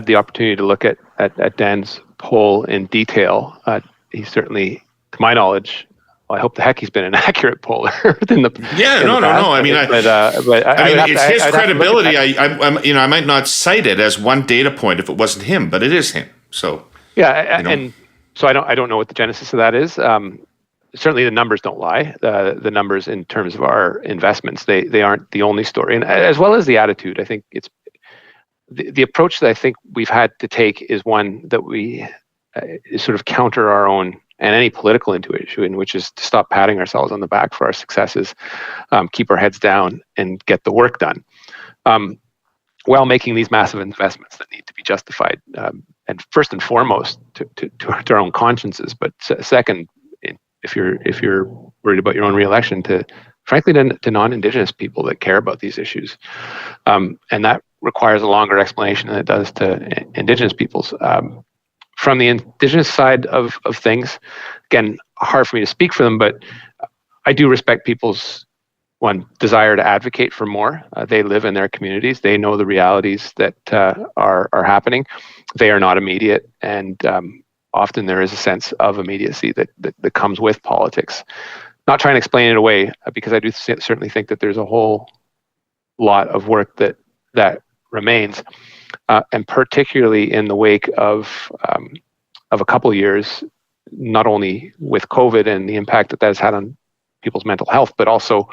the opportunity to look at Dan's poll in detail. He's certainly, to my knowledge, I hope the heck he's been an accurate poller within the past. I mean, it's his credibility. I might not cite it as one data point if it wasn't him, but it is him. So and so I don't know what the genesis of that is. Certainly, the numbers don't lie. The numbers in terms of our investments, they aren't the only story, and as well as the attitude. I think it's the approach that I think we've had to take is one that we sort of counter our own and any political intuition, which is to stop patting ourselves on the back for our successes, keep our heads down, and get the work done, while making these massive investments that need to be justified, and first and foremost to our own consciences, but second, if you're worried about your own reelection, frankly to non-Indigenous people that care about these issues, and that requires a longer explanation than it does to Indigenous peoples. From the Indigenous side of things, again, hard for me to speak for them, but I do respect people's desire to advocate for more. They live in their communities. They know the realities that are happening. They are not immediate, and often there is a sense of immediacy that comes with politics. Not trying to explain it away, because I do certainly think that there's a whole lot of work that remains. And particularly in the wake of a couple of years, not only with COVID and the impact that has had on people's mental health, but also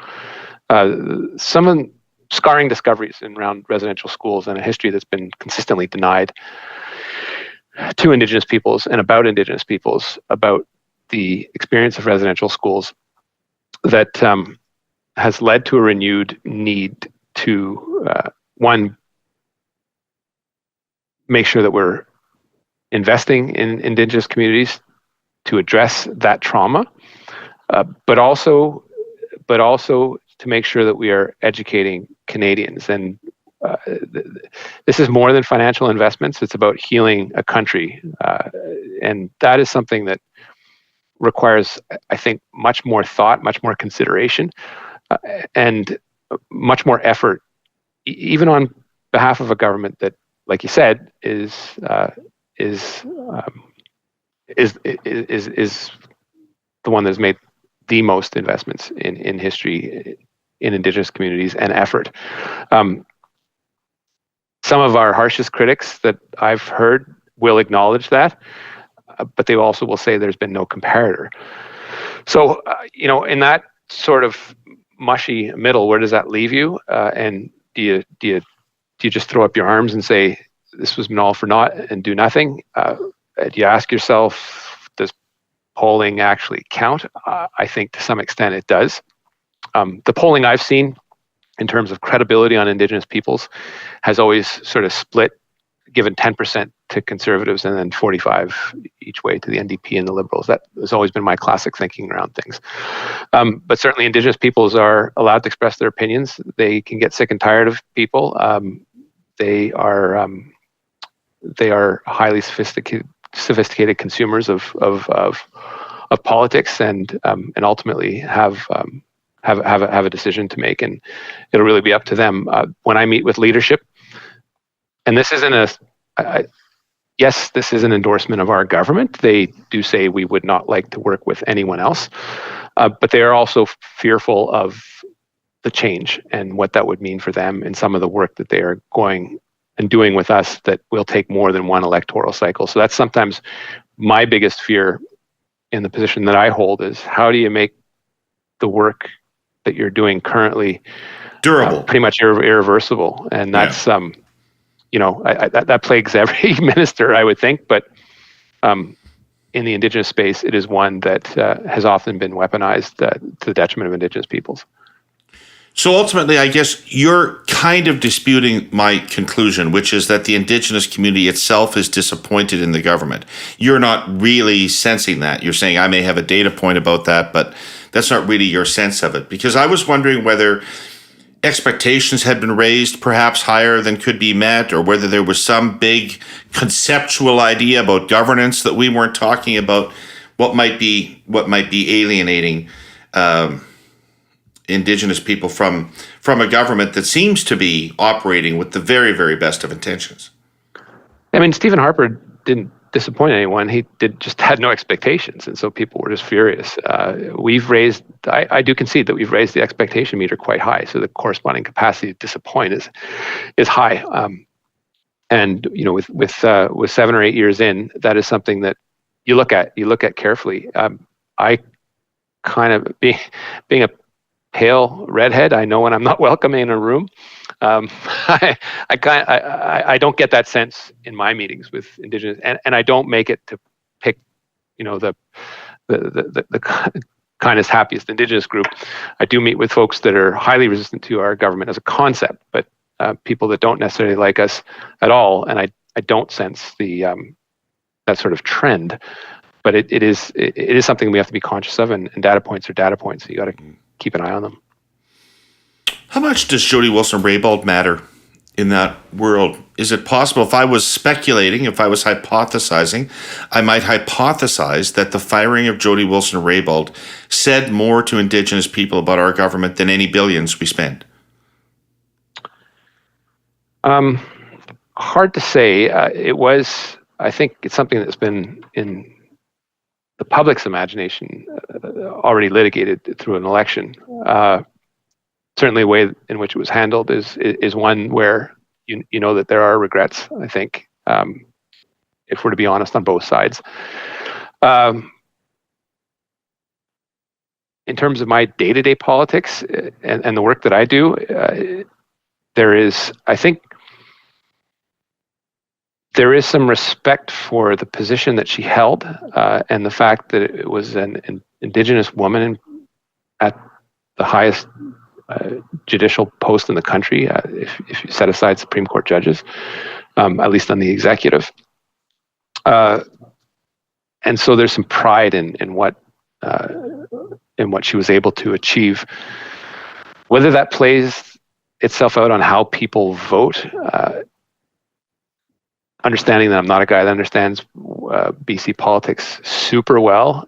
some scarring discoveries around residential schools and a history that's been consistently denied to Indigenous peoples and about Indigenous peoples, about the experience of residential schools that has led to a renewed need to, one, make sure that we're investing in Indigenous communities to address that trauma, but also to make sure that we are educating Canadians. And this is more than financial investments. It's about healing a country. And that is something that requires, I think, much more thought, much more consideration, and much more effort, even on behalf of a government that, like you said, is the one that's made the most investments in history in Indigenous communities and effort. Some of our harshest critics that I've heard will acknowledge that. but they also will say there's been no comparator. So, in that sort of mushy middle, where does that leave you? And do you just throw up your arms and say this was all for naught and do nothing? Do you ask yourself, does polling actually count? I think to some extent it does. The polling I've seen in terms of credibility on Indigenous peoples has always sort of split, given 10% to Conservatives and then 45 each way to the NDP and the Liberals. That has always been my classic thinking around things. But certainly Indigenous peoples are allowed to express their opinions. They can get sick and tired of people. They are highly sophisticated consumers of politics, and ultimately have a decision to make, and it'll really be up to them. When I meet with leadership, and this isn't yes, this is an endorsement of our government. They do say we would not like to work with anyone else, but they are also fearful of the change and what that would mean for them and some of the work that they are going and doing with us that will take more than one electoral cycle. So that's sometimes my biggest fear in the position that I hold, is how do you make the work that you're doing currently durable, pretty much irreversible? And that's that plagues every minister, I would think, but in the Indigenous space, it is one that has often been weaponized to the detriment of Indigenous peoples. So ultimately, I guess you're kind of disputing my conclusion, which is that the Indigenous community itself is disappointed in the government. You're not really sensing that. You're saying, I may have a data point about that, but that's not really your sense of it. Because I was wondering whether expectations had been raised perhaps higher than could be met, or whether there was some big conceptual idea about governance that we weren't talking about, what might be alienating Indigenous people from a government that seems to be operating with the very, very best of intentions. I mean, Stephen Harper didn't disappoint anyone. He just had no expectations, and so people were just furious. We've raised, I do concede that we've raised the expectation meter quite high, so the corresponding capacity to disappoint is high. And with 7 or 8 years in, that is something that you look at carefully. I kind of being a pale redhead, I know when I'm not welcome in a room. I don't get that sense in my meetings with Indigenous, and I don't make it to pick, the kindest, happiest Indigenous group. I do meet with folks that are highly resistant to our government as a concept, but people that don't necessarily like us at all, and I don't sense the that sort of trend. But it is something we have to be conscious of, and data points are data points. So you got to keep an eye on them. How much does Jody Wilson-Raybould matter in that world? Is it possible, if I was speculating, if I was hypothesizing, I might hypothesize that the firing of Jody Wilson-Raybould said more to Indigenous people about our government than any billions we spend? Hard to say. I think it's something that's been in the public's imagination already litigated through an election. Certainly, the way in which it was handled is one where you know that there are regrets. I think, if we're to be honest, on both sides. In terms of my day-to-day politics and the work that I do, I think there is some respect for the position that she held, and the fact that it was an Indigenous woman at the highest judicial post in the country, if you set aside Supreme Court judges, at least on the executive. And so there's some pride in what she was able to achieve. Whether that plays itself out on how people vote, understanding that I'm not a guy that understands BC politics super well,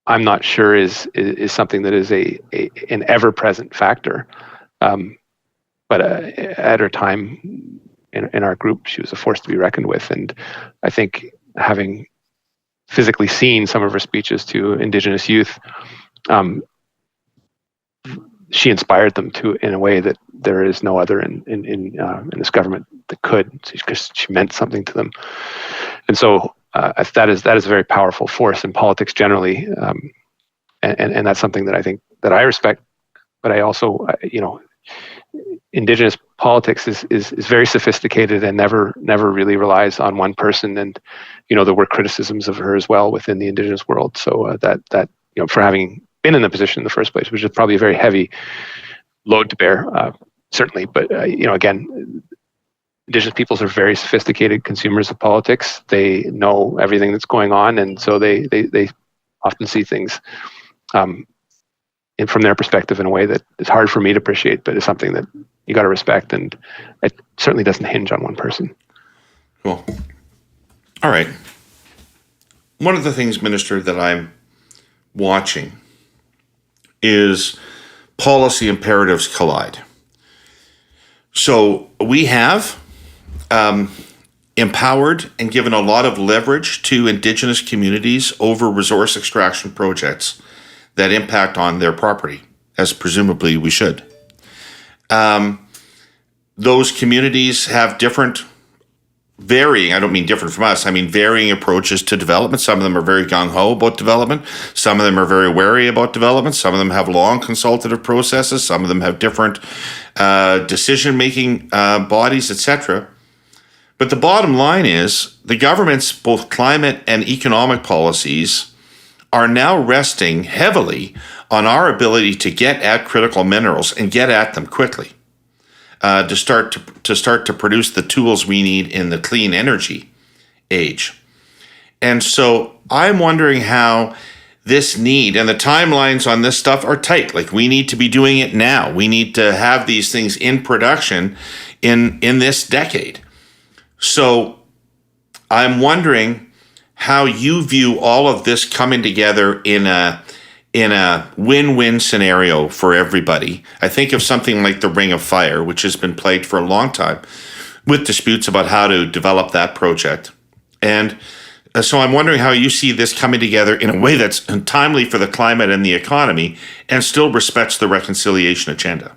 I'm not sure is something that is an ever-present factor. But at her time in our group, she was a force to be reckoned with. And I think, having physically seen some of her speeches to Indigenous youth, she inspired them in a way that there is no other in this government that could, because she meant something to them. And so that is a very powerful force in politics generally, and that's something that I think that I respect. But I also, Indigenous politics is very sophisticated and never really relies on one person. And there were criticisms of her as well within the Indigenous world. So that for having been in the position in the first place, which is probably a very heavy load to bear, certainly. But again, Indigenous peoples are very sophisticated consumers of politics. They know everything that's going on, and so they often see things from their perspective in a way that is hard for me to appreciate, but is something that you got to respect, and it certainly doesn't hinge on one person. Cool. All right. One of the things, Minister, that I'm watching is policy imperatives collide. So we have empowered and given a lot of leverage to Indigenous communities over resource extraction projects that impact on their property, as presumably we should. Those communities have varying, I don't mean different from us, I mean varying approaches to development. Some of them are very gung-ho about development. Some of them are very wary about development. Some of them have long consultative processes. Some of them have different decision-making bodies, etc. But the bottom line is the government's both climate and economic policies are now resting heavily on our ability to get at critical minerals and get at them quickly. To start to produce the tools we need in the clean energy age. And so I'm wondering how this need, and the timelines on this stuff are tight. Like, we need to be doing it now. We need to have these things in production in this decade. So I'm wondering how you view all of this coming together in a win-win scenario for everybody. I think of something like the Ring of Fire, which has been plagued for a long time with disputes about how to develop that project. And so I'm wondering how you see this coming together in a way that's timely for the climate and the economy and still respects the reconciliation agenda.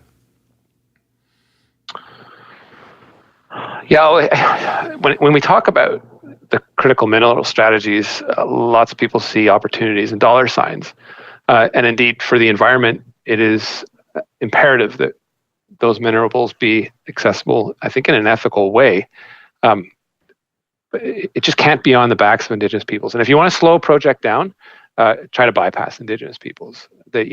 Yeah, when we talk about the critical mineral strategies, lots of people see opportunities and dollar signs. And indeed, for the environment, it is imperative that those minerals be accessible, I think, in an ethical way. But it just can't be on the backs of Indigenous peoples. And if you want to slow a project down, try to bypass Indigenous peoples. I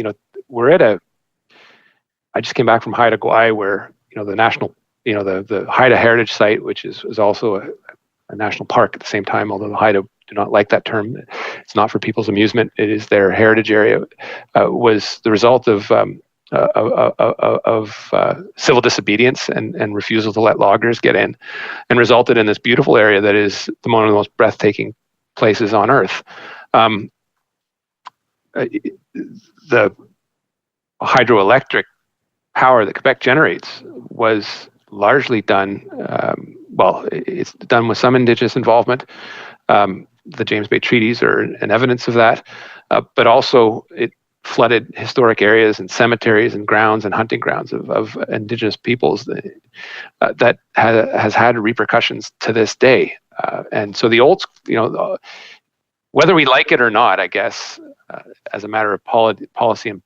just came back from Haida Gwaii, where the national, the Haida Heritage Site, which is also a national park at the same time, although the Haida do not like that term. It's not for people's amusement. It is their heritage area. Was the result of civil disobedience and refusal to let loggers get in, and resulted in this beautiful area that is one of the most breathtaking places on earth. The hydroelectric power that Quebec generates was largely done. It's done with some Indigenous involvement. The James Bay Treaties are an evidence of that, but also it flooded historic areas and cemeteries and grounds and hunting grounds of Indigenous peoples that has had repercussions to this day. And so the old, whether we like it or not, I guess, as a matter of policy and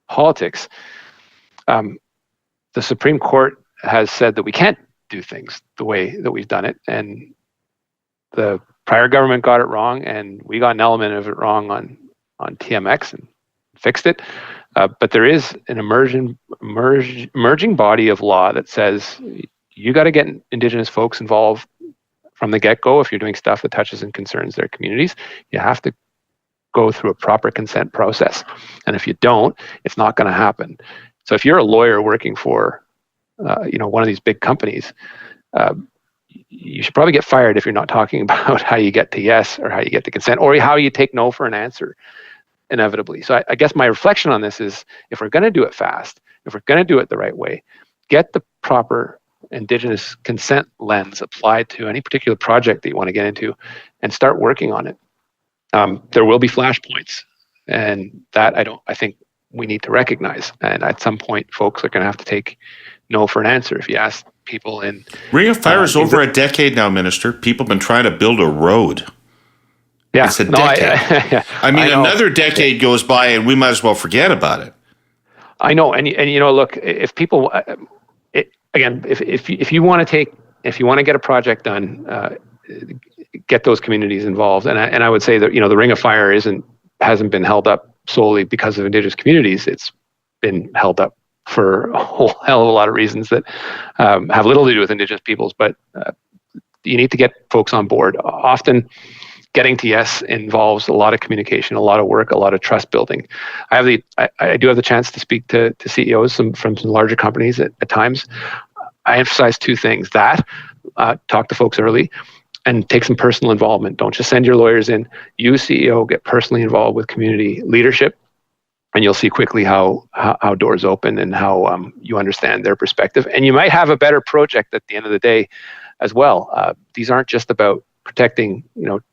politics, the Supreme Court has said that we can't do things the way that we've done it, and the prior government got it wrong, and we got an element of it wrong on TMX and fixed it. But there is an emerging body of law that says you got to get Indigenous folks involved from the get-go. If you're doing stuff that touches and concerns their communities, you have to go through a proper consent process. And if you don't, it's not going to happen. So if you're a lawyer working for one of these big companies, you should probably get fired if you're not talking about how you get to yes, or how you get to consent, or how you take no for an answer, inevitably. So I guess my reflection on this is, if we're going to do it fast, if we're going to do it the right way, get the proper Indigenous consent lens applied to any particular project that you want to get into, and start working on it. There will be flashpoints, and that I think we need to recognize. And at some point, folks are going to have to take no for an answer. If you ask people in Ring of Fire is over a decade now, Minister. People have been trying to build a road. Yeah, it's a decade. I mean, another decade goes by, and we might as well forget about it. I know, and look, if people, if you want to get a project done, get those communities involved, and I would say that the Ring of Fire hasn't been held up solely because of Indigenous communities. It's been held up for a whole hell of a lot of reasons that have little to do with Indigenous peoples, but you need to get folks on board. Often getting to yes involves a lot of communication, a lot of work, a lot of trust building. I do have the chance to speak to CEOs from some larger companies at times. I emphasize two things: that talk to folks early, and take some personal involvement. Don't just send your lawyers in. You, CEO, get personally involved with community leadership, and you'll see quickly how doors open and how you understand their perspective. And you might have a better project at the end of the day as well. These aren't just about protecting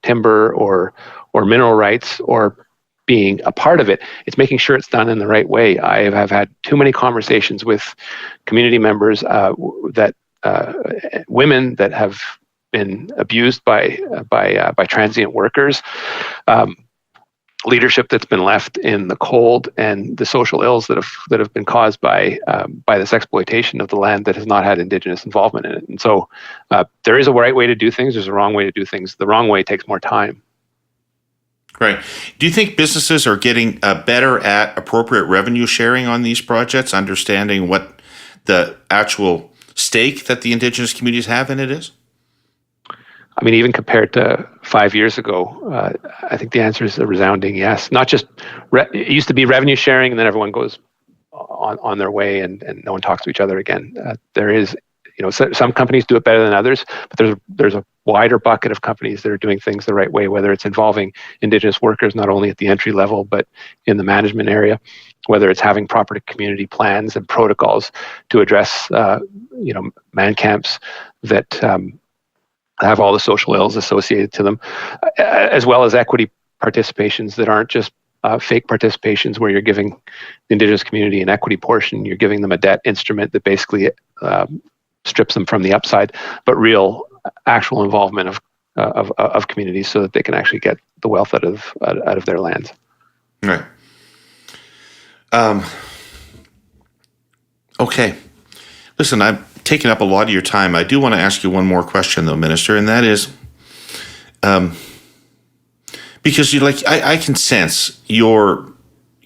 timber or mineral rights or being a part of it. It's making sure it's done in the right way. I have had too many conversations with community members that women that have been abused by transient workers, leadership that's been left in the cold, and the social ills that have been caused by this exploitation of the land that has not had Indigenous involvement in it. And so there is a right way to do things. There's a wrong way to do things. The wrong way takes more time. Right. Do you think businesses are getting better at appropriate revenue sharing on these projects, understanding what the actual stake that the Indigenous communities have in it is? I mean, even compared to 5 years ago, I think the answer is a resounding yes. Not just, it used to be revenue sharing and then everyone goes on their way and no one talks to each other again. There is, some companies do it better than others, but there's a wider bucket of companies that are doing things the right way, whether it's involving Indigenous workers, not only at the entry level, but in the management area, whether it's having proper community plans and protocols to address, man camps that, have all the social ills associated to them, as well as equity participations that aren't just fake participations where you're giving the Indigenous community an equity portion, you're giving them a debt instrument that basically strips them from the upside, but real actual involvement of communities so that they can actually get the wealth out of their lands. Right. Okay. Listen, I'm taking up a lot of your time. I do want to ask you one more question, though, Minister, and that is, because I can sense your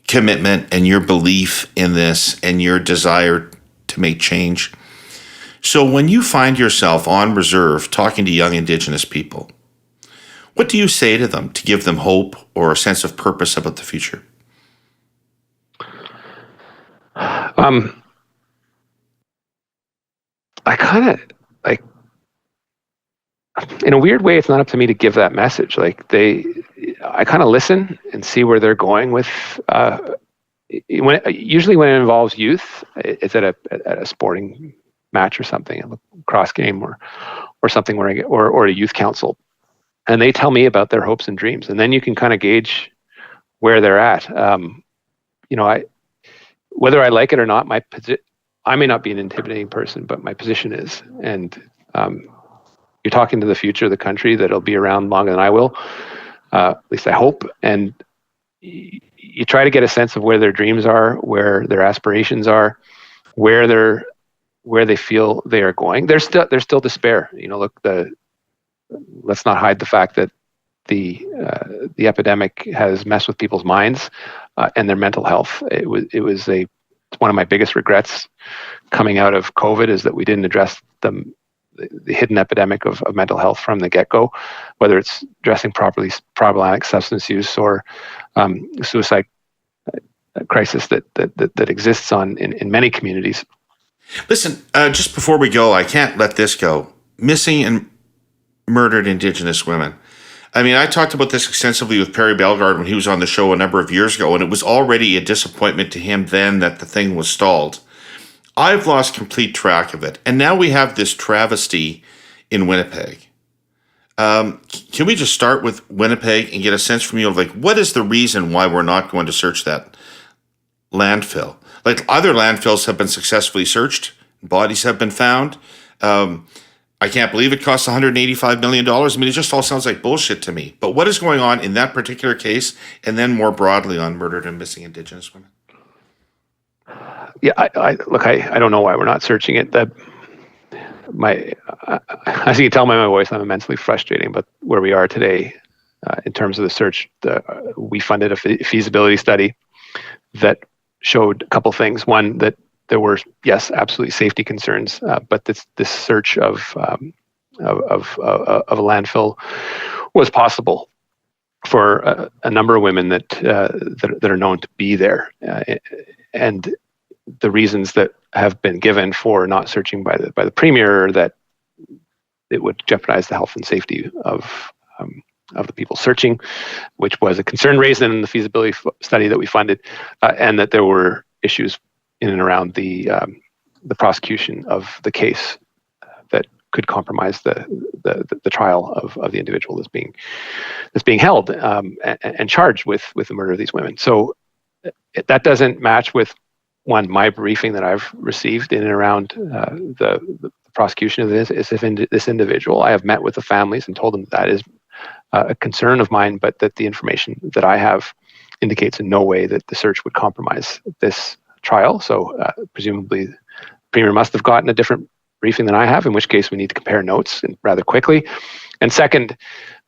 commitment and your belief in this and your desire to make change. So when you find yourself on reserve talking to young Indigenous people, what do you say to them to give them hope or a sense of purpose about the future? I kind of in a weird way, it's not up to me to give that message. I kind of listen and see where they're going with. Usually when it involves youth, it's at a sporting match or something, a cross game or something where or a youth council, and they tell me about their hopes and dreams, and then you can kind of gauge where they're at. Whether I like it or not, I may not be an intimidating person, but my position is. And you're talking to the future of the country that'll be around longer than I will, at least I hope. And you try to get a sense of where their dreams are, where their aspirations are, where they feel they are going. There's still despair. Let's not hide the fact that the epidemic has messed with people's minds and their mental health. It's one of my biggest regrets coming out of COVID is that we didn't address the hidden epidemic of mental health from the get-go, whether it's addressing properly problematic substance use or suicide crisis that exists in many communities. Listen, just before we go, I can't let this go. Missing and murdered Indigenous women. I mean, I talked about this extensively with Perry Bellegarde when he was on the show a number of years ago, and it was already a disappointment to him then that the thing was stalled. I've lost complete track of it, and now we have this travesty in Winnipeg. Can we just start with Winnipeg and get a sense from you of what is the reason why we're not going to search that landfill? Other landfills have been successfully searched, bodies have been found. I can't believe it costs $185 million. I mean, it just all sounds like bullshit to me. But what is going on in that particular case, and then more broadly on murdered and missing Indigenous women? Yeah, I don't know why we're not searching it. As you can tell by my voice, I'm immensely frustrating. But where we are today, in terms of the search, we funded a feasibility study that showed a couple things. One, that there were, yes, absolutely safety concerns, but this search of a landfill was possible for a number of women that are known to be there, and the reasons that have been given for not searching by the premier, that it would jeopardize the health and safety of the people searching, which was a concern raised in the feasibility study that we funded, and that there were issues in and around the prosecution of the case that could compromise the trial of the individual that's being held and charged with the murder of these women. So that doesn't match with my briefing that I've received in and around the prosecution of this individual. I have met with the families and told them that is a concern of mine, but that the information that I have indicates in no way that the search would compromise this trial. So presumably, the Premier must have gotten a different briefing than I have, in which case we need to compare notes rather quickly. And second,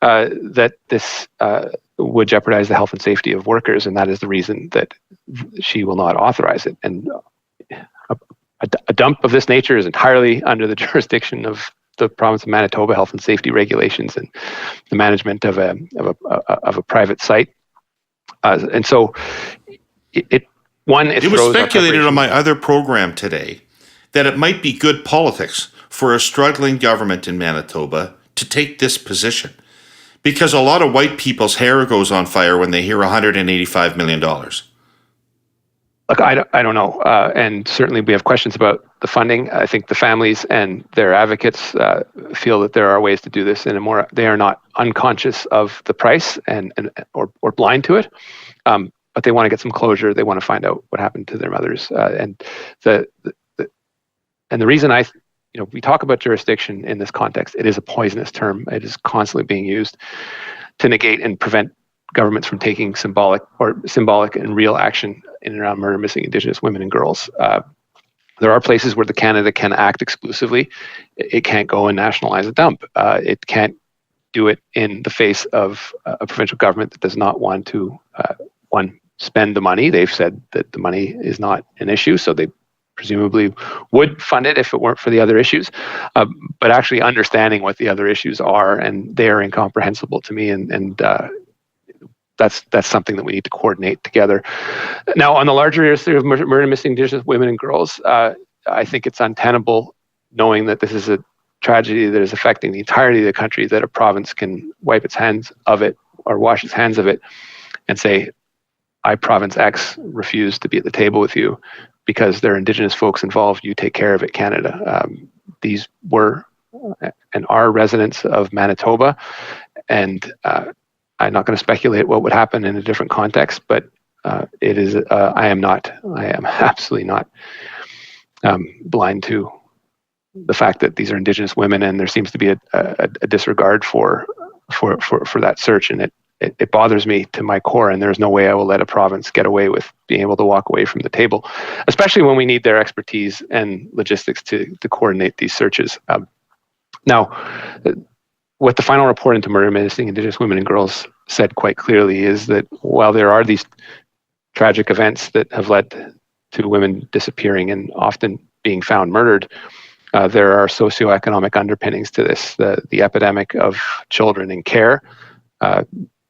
that this would jeopardize the health and safety of workers, and that is the reason that she will not authorize it. And a dump of this nature is entirely under the jurisdiction of the province of Manitoba health and safety regulations and the management of a private site. And so it was speculated on my other program today that it might be good politics for a struggling government in Manitoba to take this position, because a lot of white people's hair goes on fire when they hear $185 million. Look, I don't know. And certainly we have questions about the funding. I think the families and their advocates feel that there are ways to do this in a more, they are not unconscious of the price or blind to it. But they want to get some closure. They want to find out what happened to their mothers. And the reason we talk about jurisdiction in this context, it is a poisonous term. It is constantly being used to negate and prevent governments from taking symbolic and real action in and around murder missing Indigenous women and girls. There are places where Canada can act exclusively. It can't go and nationalize a dump. It can't do it in the face of a provincial government that does not want to spend the money. They've said that the money is not an issue, so they presumably would fund it if it weren't for the other issues. But actually understanding what the other issues are, and they are incomprehensible to me, and that's something that we need to coordinate together. Now, on the larger issue of murder missing Indigenous women and girls, I think it's untenable, knowing that this is a tragedy that is affecting the entirety of the country, that a province can wipe its hands of it or wash its hands of it and say, I, Province X, refuse to be at the table with you because there are Indigenous folks involved. You take care of it, Canada. These were and are residents of Manitoba, and I'm not going to speculate what would happen in a different context, but it is. I am absolutely not blind to the fact that these are Indigenous women, and there seems to be a disregard for that search, and it bothers me to my core, and there's no way I will let a province get away with being able to walk away from the table, especially when we need their expertise and logistics to coordinate these searches. Now, what the final report into murder missing Indigenous women and girls said quite clearly is that while there are these tragic events that have led to women disappearing and often being found murdered, there are socioeconomic underpinnings to this. The epidemic of children in care.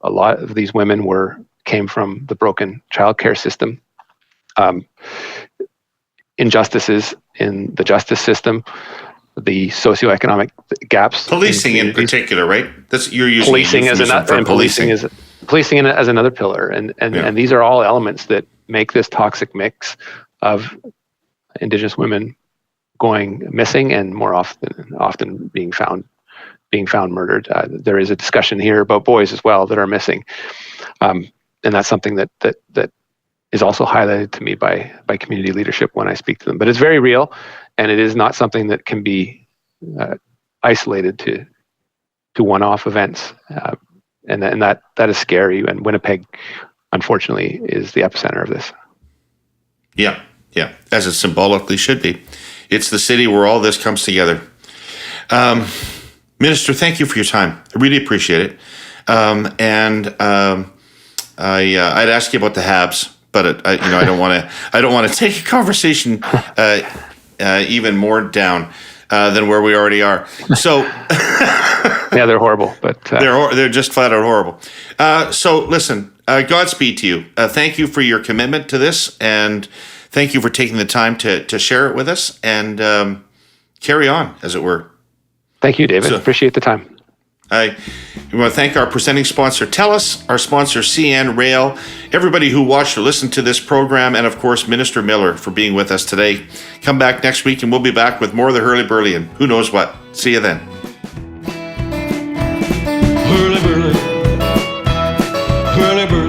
A lot of these women came from the broken childcare system. Injustices in the justice system, the socioeconomic gaps. Policing in particular, right? That's you're using policing as another, policing as another pillar, and these are all elements that make this toxic mix of Indigenous women going missing and more often being found murdered. There is a discussion here about boys as well that are missing, and that's something that is also highlighted to me by community leadership when I speak to them. But it's very real, and it is not something that can be isolated to one-off events, and that is scary. And Winnipeg, unfortunately, is the epicenter of this. Yeah, as it symbolically should be. It's the city where all this comes together. Minister, thank you for your time. I really appreciate it. I'd ask you about the Habs, but I don't want to take a conversation even more down than where we already are. So yeah, they're horrible, but they're just flat out horrible. So listen, Godspeed to you. Thank you for your commitment to this, and thank you for taking the time to share it with us and carry on, as it were. Thank you, David. Appreciate the time. We want to thank our presenting sponsor, TELUS, our sponsor, CN Rail, everybody who watched or listened to this program, and of course, Minister Miller for being with us today. Come back next week and we'll be back with more of the Herle Burly and who knows what. See you then. Herle Burly, Herle Burly.